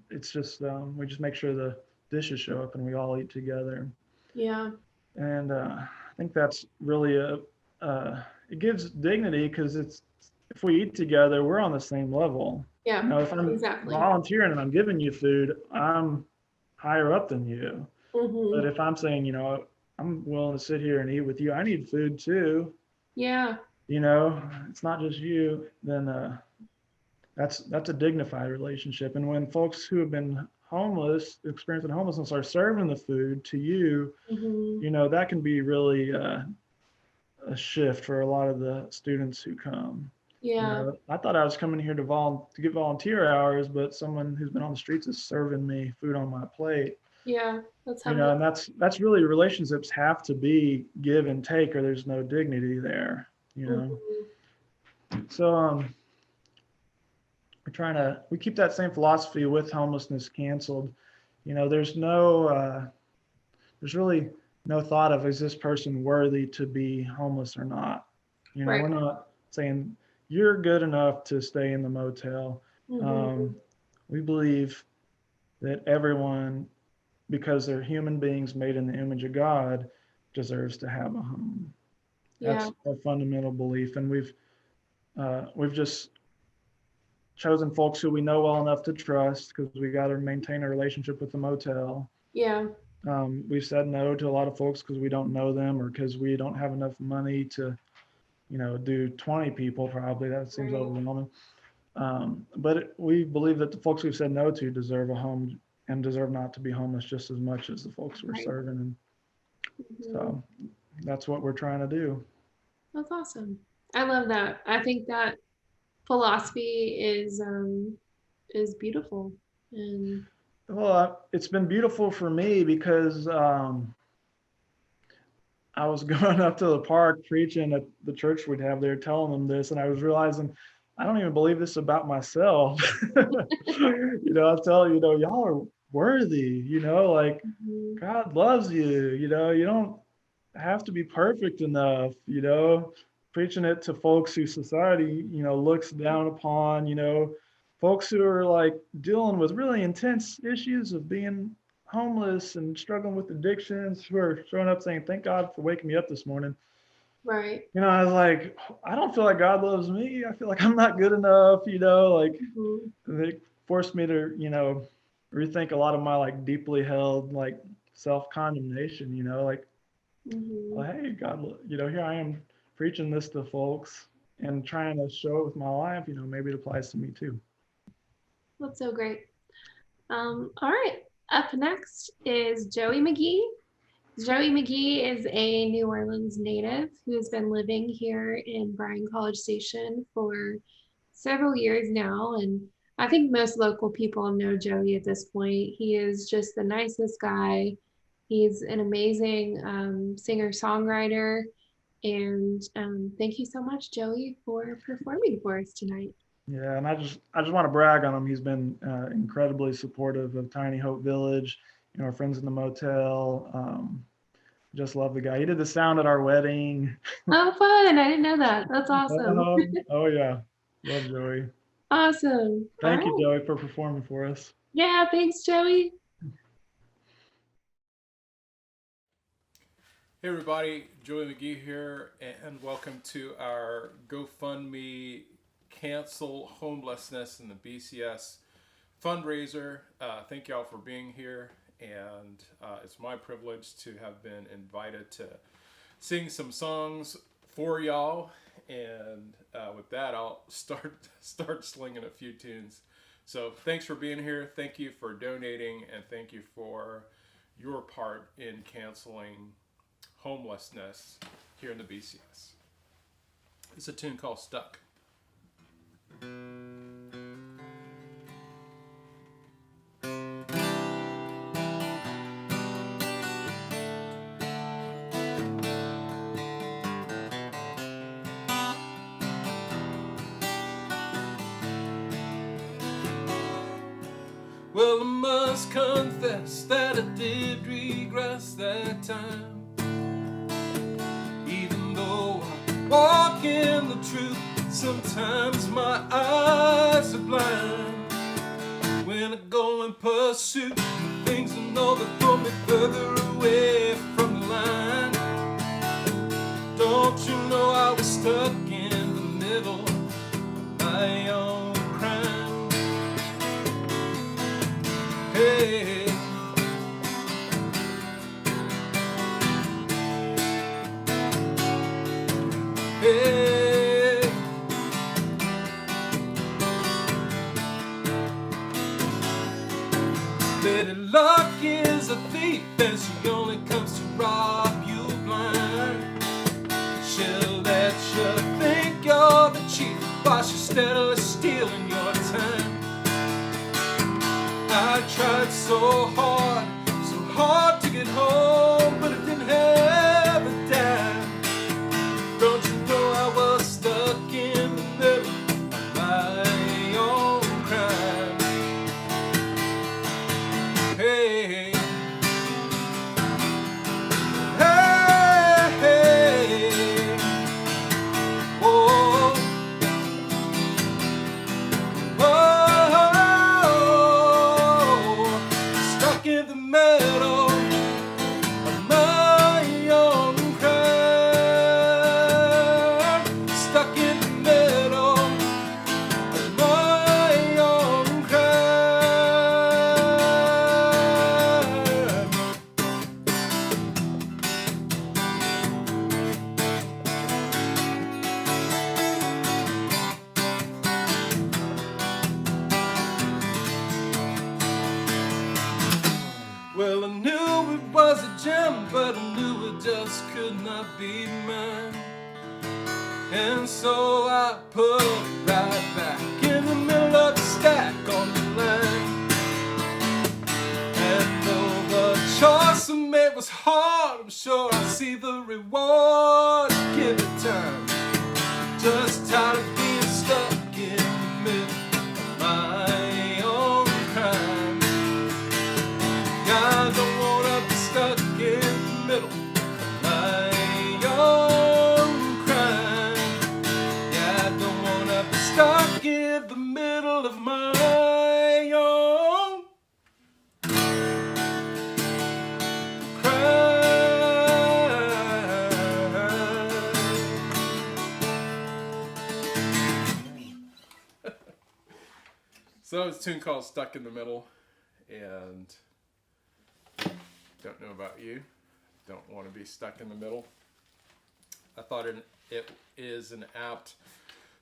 It's just we just make sure the dishes show up and we all eat together. Yeah. And I think that's really it gives dignity, because if we eat together, we're on the same level. Yeah. If I'm exactly. volunteering and I'm giving you food, I'm higher up than you. Mm-hmm. But if I'm saying, I'm willing to sit here and eat with you, I need food too. Yeah. It's not just you, then that's a dignified relationship. And when folks who have been homeless, experiencing homelessness, are serving the food to you, that can be really a shift for a lot of the students who come. Yeah. I thought I was coming here to get volunteer hours, but someone who's been on the streets is serving me food on my plate. Yeah. That's And that's really, relationships have to be give and take, or there's no dignity there. So we keep that same philosophy with Homelessness Canceled. There's really no thought of, is this person worthy to be homeless or not? Right. We're not saying you're good enough to stay in the motel. We believe that everyone, because they're human beings made in the image of God, deserves to have a home. That's our fundamental belief, and we've just chosen folks who we know well enough to trust, because we got to maintain a relationship with the motel. Yeah. We've said no to a lot of folks because we don't know them, or because we don't have enough money to, do 20 people. Probably that seems overwhelming. But we believe that the folks we've said no to deserve a home and deserve not to be homeless just as much as the folks we're serving. And so that's what we're trying to do. That's awesome. I love that. I think that philosophy is beautiful. And well, it's been beautiful for me because I was going up to the park preaching at the church we'd have there, telling them this, and I was realizing I don't even believe this about myself. I tell y'all are worthy. Like God loves you. You don't have to be perfect enough. Preaching it to folks who society looks down upon. Folks who are like dealing with really intense issues of being homeless and struggling with addictions, who are showing up saying, "Thank God for waking me up this morning." Right. I was like, I don't feel like God loves me. I feel like I'm not good enough. They forced me to rethink a lot of my like deeply held like self-condemnation. Well, hey, God, here I am preaching this to folks and trying to show it with my life. Maybe it applies to me too. That's so great. All right. Up next is Joey McGee. Joey McGee is a New Orleans native who has been living here in Bryan College Station for several years now. And I think most local people know Joey at this point. He is just the nicest guy. He's an amazing singer-songwriter. And thank you so much, Joey, for performing for us tonight. Yeah, and I just want to brag on him. He's been incredibly supportive of Tiny Hope Village, our friends in the motel. Just love the guy. He did the sound at our wedding. Oh, fun. I didn't know that. That's awesome. Oh, yeah. Love Joey. Awesome. Thank you, Joey, for performing for us. Yeah, thanks, Joey. Hey everybody, Joey McGee here, and welcome to our GoFundMe Cancel Homelessness in the BCS fundraiser. Thank y'all for being here, and it's my privilege to have been invited to sing some songs for y'all. And with that, I'll start slinging a few tunes. So thanks for being here. Thank you for donating, and thank you for your part in canceling homelessness here in the BCS. It's a tune called Stuck. Well, I must confess that I did regress that time. Even though I walk in the truth, sometimes my eyes are blind. When I go and pursue things I know that pull me further away from the line. Don't you know I was stuck in the middle of my own crime? Hey. Hey. Lady Luck is a thief, and she only comes to rob you blind. She'll let you think you're the chief while she's steadily stealing your time. I tried so hard to get home, but I didn't have a dime. Don't you know I was stuck in the middle of my own crime? Hey, hey, hey, whoa, whoa, stuck in the middle of my own crime. Stuck in the middle of my own crime. Well, I knew it was a gem, but I knew it just could not be mine. And so I put it right back in the middle of the stack on the line. And though the choice I made was hard, I'm sure I'll see the reward. Give it time. Just tired of being stuck in the middle of my own crime. I don't wanna be stuck in the middle of my own crime. Yeah, I don't wanna be stuck in the middle of my own crime. So it's a tune called Stuck in the Middle, and don't know about you, don't want to be stuck in the middle. I thought it is an apt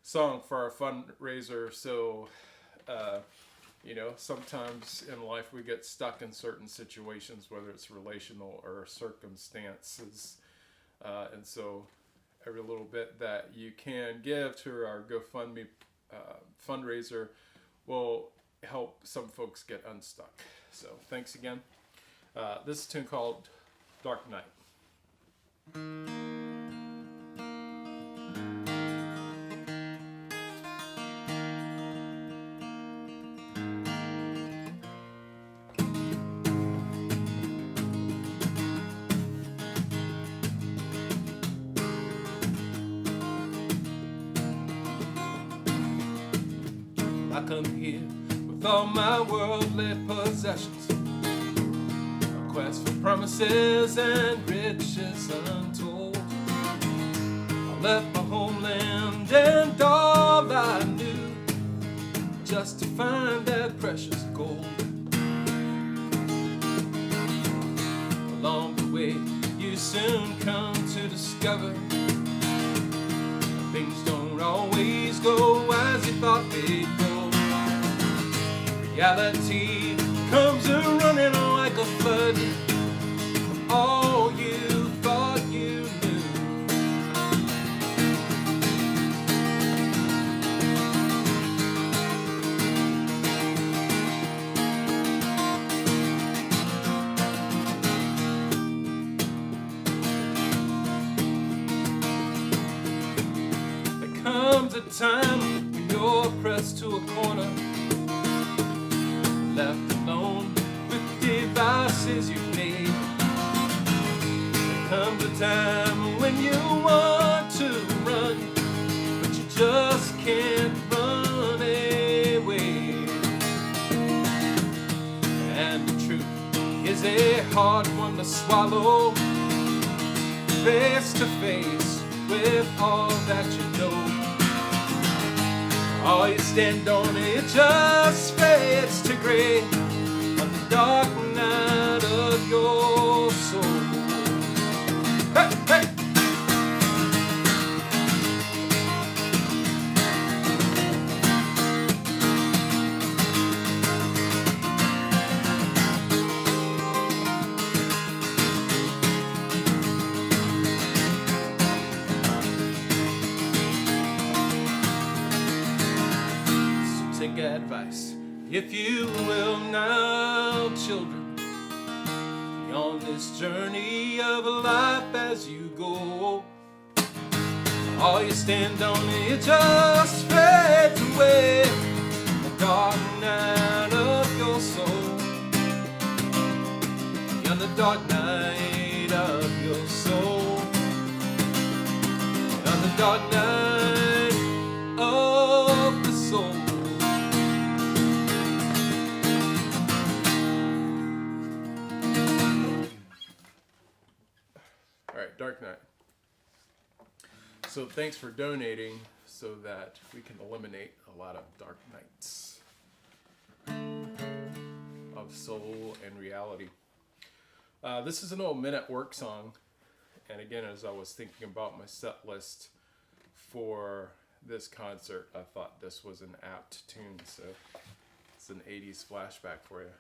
song for our fundraiser. So, sometimes in life we get stuck in certain situations, whether it's relational or circumstances. And so every little bit that you can give to our GoFundMe fundraiser will help some folks get unstuck. So thanks again. This is a tune called Dark Night. I come here with all my worldly possessions, quest for promises and riches untold. I left my homeland and all I knew just to find that precious gold. Along the way, you soon come to discover that things don't always go as you thought they'd go. Reality comes a-running like a flood from all you thought you knew. There comes a time when you're pressed to a corner, left alone with devices you've made. There comes a time when you want to run, but you just can't run away. And the truth is a hard one to swallow, face to face with all that you know. All you stand on, it just fades to gray on the dark night of your soul. Hey, hey! Take advice, if you will now, children, be on this journey of life as you go. All you stand on, it just fades away, the dark night of your soul. Beyond the dark night of your soul. Beyond the dark night of the soul. Dark Night. So thanks for donating so that we can eliminate a lot of dark nights of soul and reality. This is an old Men at Work song. And again, as I was thinking about my set list for this concert, I thought this was an apt tune. So it's an 80s flashback for you.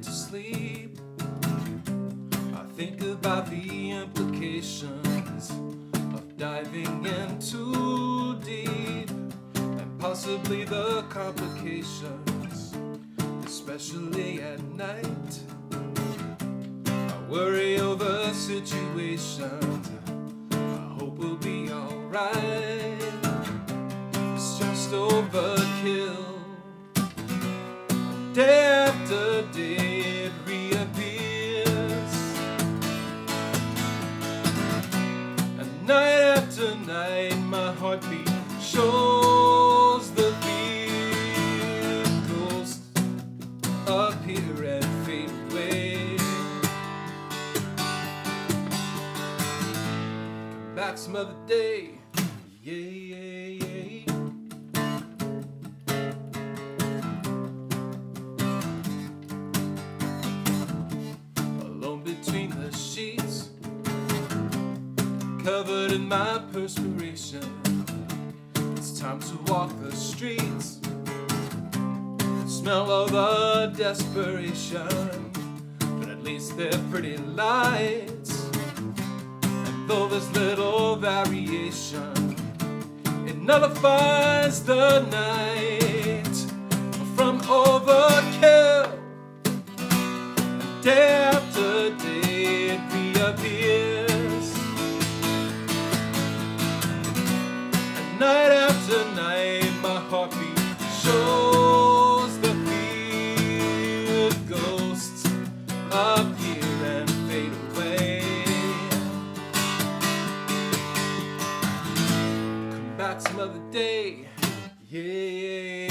To sleep, I think about the implications of diving in too deep, and possibly the complications, especially at night. I worry over situations I hope we'll be alright. It's just overkill. Day after day it reappears, and night after night my heartbeat shows the fear. Ghosts appear and fade away. Come back some other day, yeah, yeah, yeah. Covered in my perspiration, it's time to walk the streets. Smell of the desperation, but at least they're pretty lights. And though there's little variation, it nullifies the night from overkill. And day after day it reappears. Night after night, my heartbeat shows the fear. back some other day. Yeah.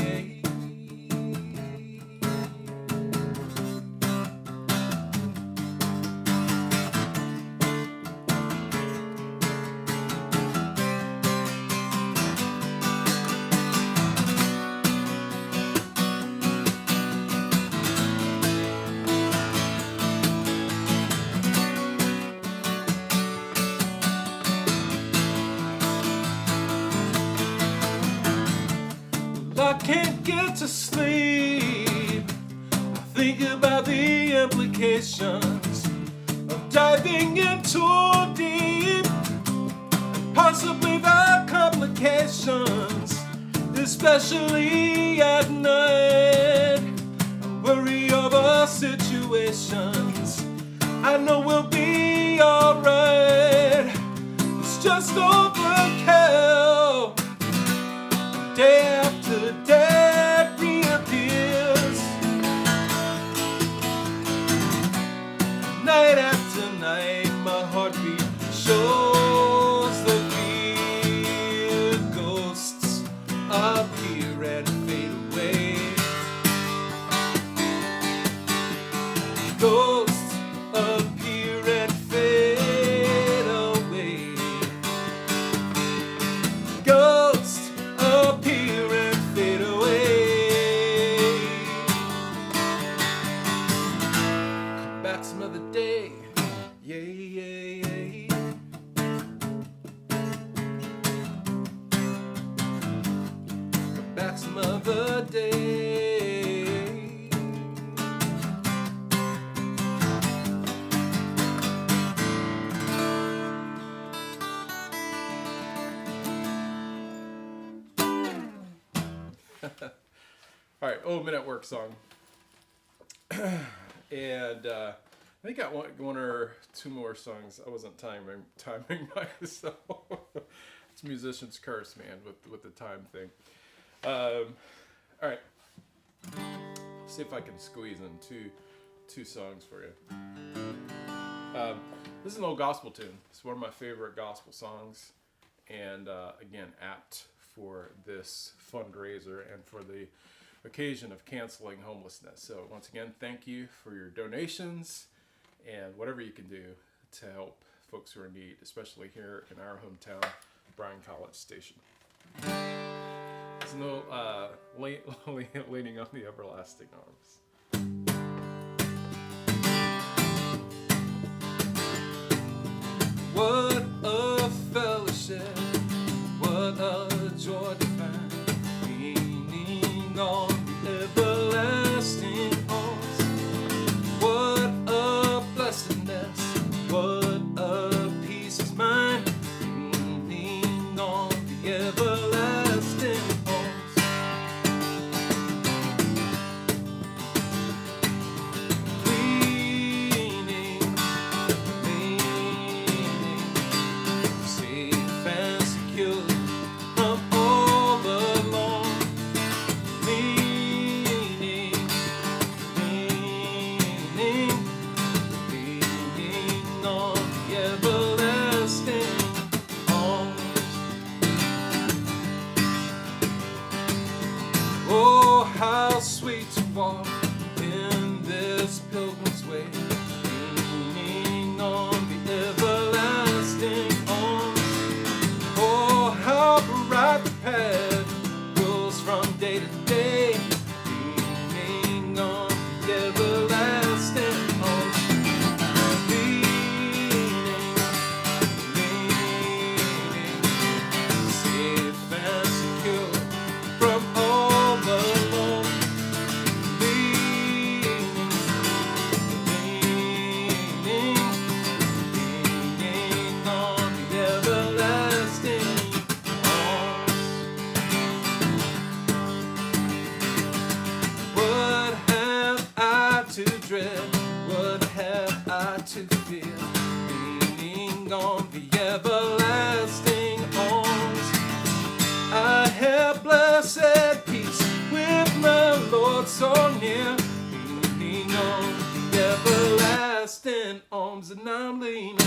I can't get to sleep. I think about the implications of diving in too deep, and possibly the complications, especially at night. I worry over situations I know we'll be alright. It's just overkill. Day after day reappears. Night after night, my heartbeat shows the fear. Ghosts appear and fade away. Ghosts appear and fade away. Ghosts appear and fade away. Come back some other day. Yeah, yeah, yeah. Come back some other day. All right, Men at Work song. And I think I got one or two more songs. I wasn't timing myself. It's musician's curse, man, with the time thing. All right, see if I can squeeze in two songs for you. This is an old gospel tune. It's one of my favorite gospel songs, and again, apt for this fundraiser and for the occasion of canceling homelessness. So once again, thank you for your donations and whatever you can do to help folks who are in need, especially here in our hometown, Bryan College Station. There's no leaning on the everlasting arms. What a fellowship, what a joy divine, leaning on the everlasting arms. What a blessedness, what a peace is mine, leaning on the everlasting arms. Leaning, safe and secure from all along. Leaning on the everlasting arms. Oh, how sweet to walk in this pilgrim's way, leaning on the everlasting arms. Oh, how bright the path grows from day to day, leaning on the everlasting arms. Leaning, safe and secure from all alone. Leaning on the everlasting arms. What have I to dread? What have I to fear? Leaning on the everlasting arms. I have blessed peace with my Lord so near, leaning on the everlasting arms, and I'm leaning,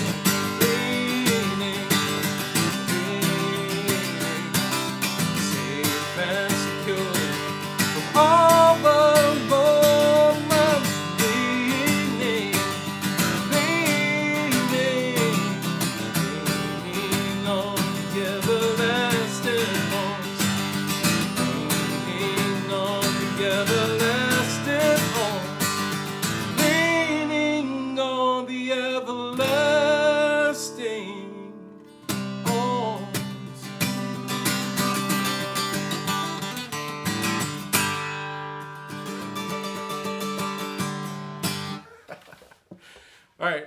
All right.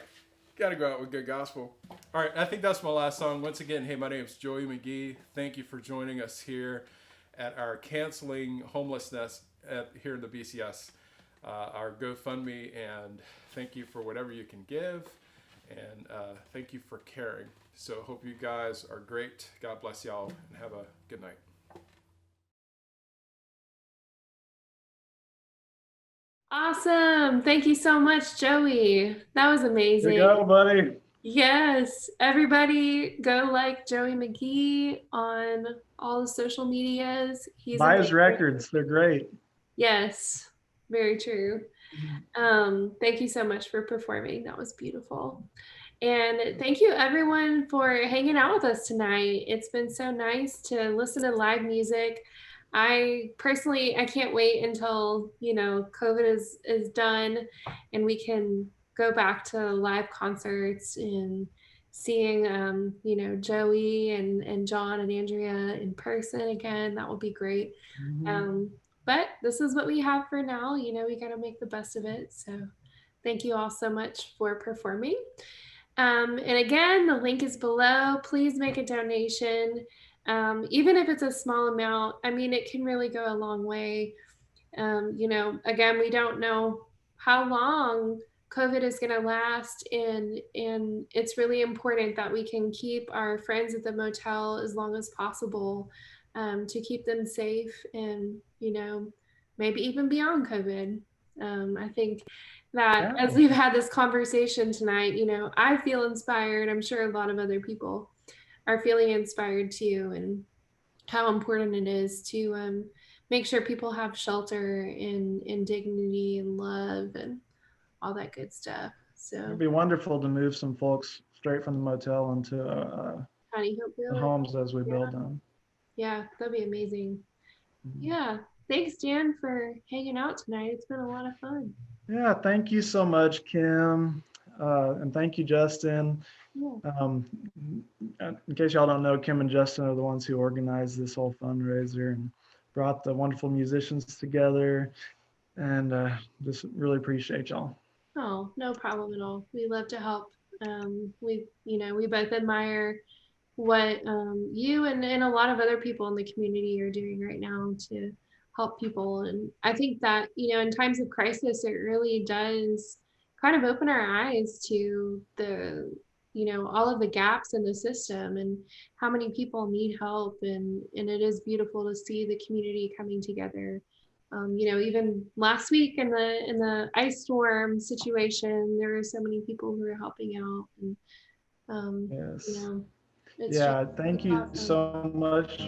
Got to go out with good gospel. All right. I think that's my last song. Once again, hey, my name is Joey McGee. Thank you for joining us here at our Canceling Homelessness here in the BCS, our GoFundMe. And thank you for whatever you can give. And thank you for caring. So hope you guys are great. God bless y'all and have a good night. Awesome. Thank you so much, Joey. That was There amazing. you go, buddy. Yes. Everybody go like Joey McGee on all the social medias. He's Buy his amazing. records. They're great. Yes. Very true. Thank you so much for performing. That was beautiful. And thank you everyone for hanging out with us tonight. It's been so nice to listen to live music. I can't wait until, COVID is done and we can go back to live concerts and seeing, Joey and John and Andrea in person again. That will be great. But this is what we have for now. We got to make the best of it. So thank you all so much for performing. And again, the link is below. Please make a donation. Even if it's a small amount, it can really go a long way. Again, we don't know how long COVID is going to last. And it's really important that we can keep our friends at the motel as long as possible, to keep them safe and, maybe even beyond COVID. I think that as we've had this conversation tonight, I feel inspired. I'm sure a lot of other people are feeling inspired too, and how important it is to make sure people have shelter and dignity and love and all that good stuff. So It'd be wonderful to move some folks straight from the motel into the homes as we build them. Yeah, that'd be amazing. Yeah. Thanks, Jan, for hanging out tonight. It's been a lot of fun. Yeah, thank you so much, Kim. And thank you, Justin. Yeah. In case y'all don't know, Kim and Justin are the ones who organized this whole fundraiser and brought the wonderful musicians together. And just really appreciate y'all. Oh, no problem at all. We love to help. We both admire what you and a lot of other people in the community are doing right now to help people. And I think that, in times of crisis, it really does kind of open our eyes to the, all of the gaps in the system and how many people need help. And it is beautiful to see the community coming together. Even last week in the ice storm situation, there were so many people who were helping out. And, yes. Thank you so much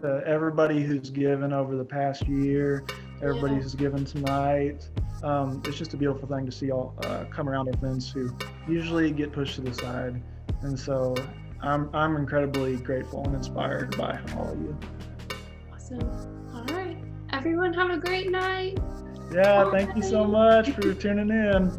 to everybody who's given over the past year, everybody who's given tonight. It's just a beautiful thing to see all come around our friends who usually get pushed to the side. And so I'm incredibly grateful and inspired by all of you. Awesome. All right. Everyone have a great night. Yeah, thank you so much for tuning in.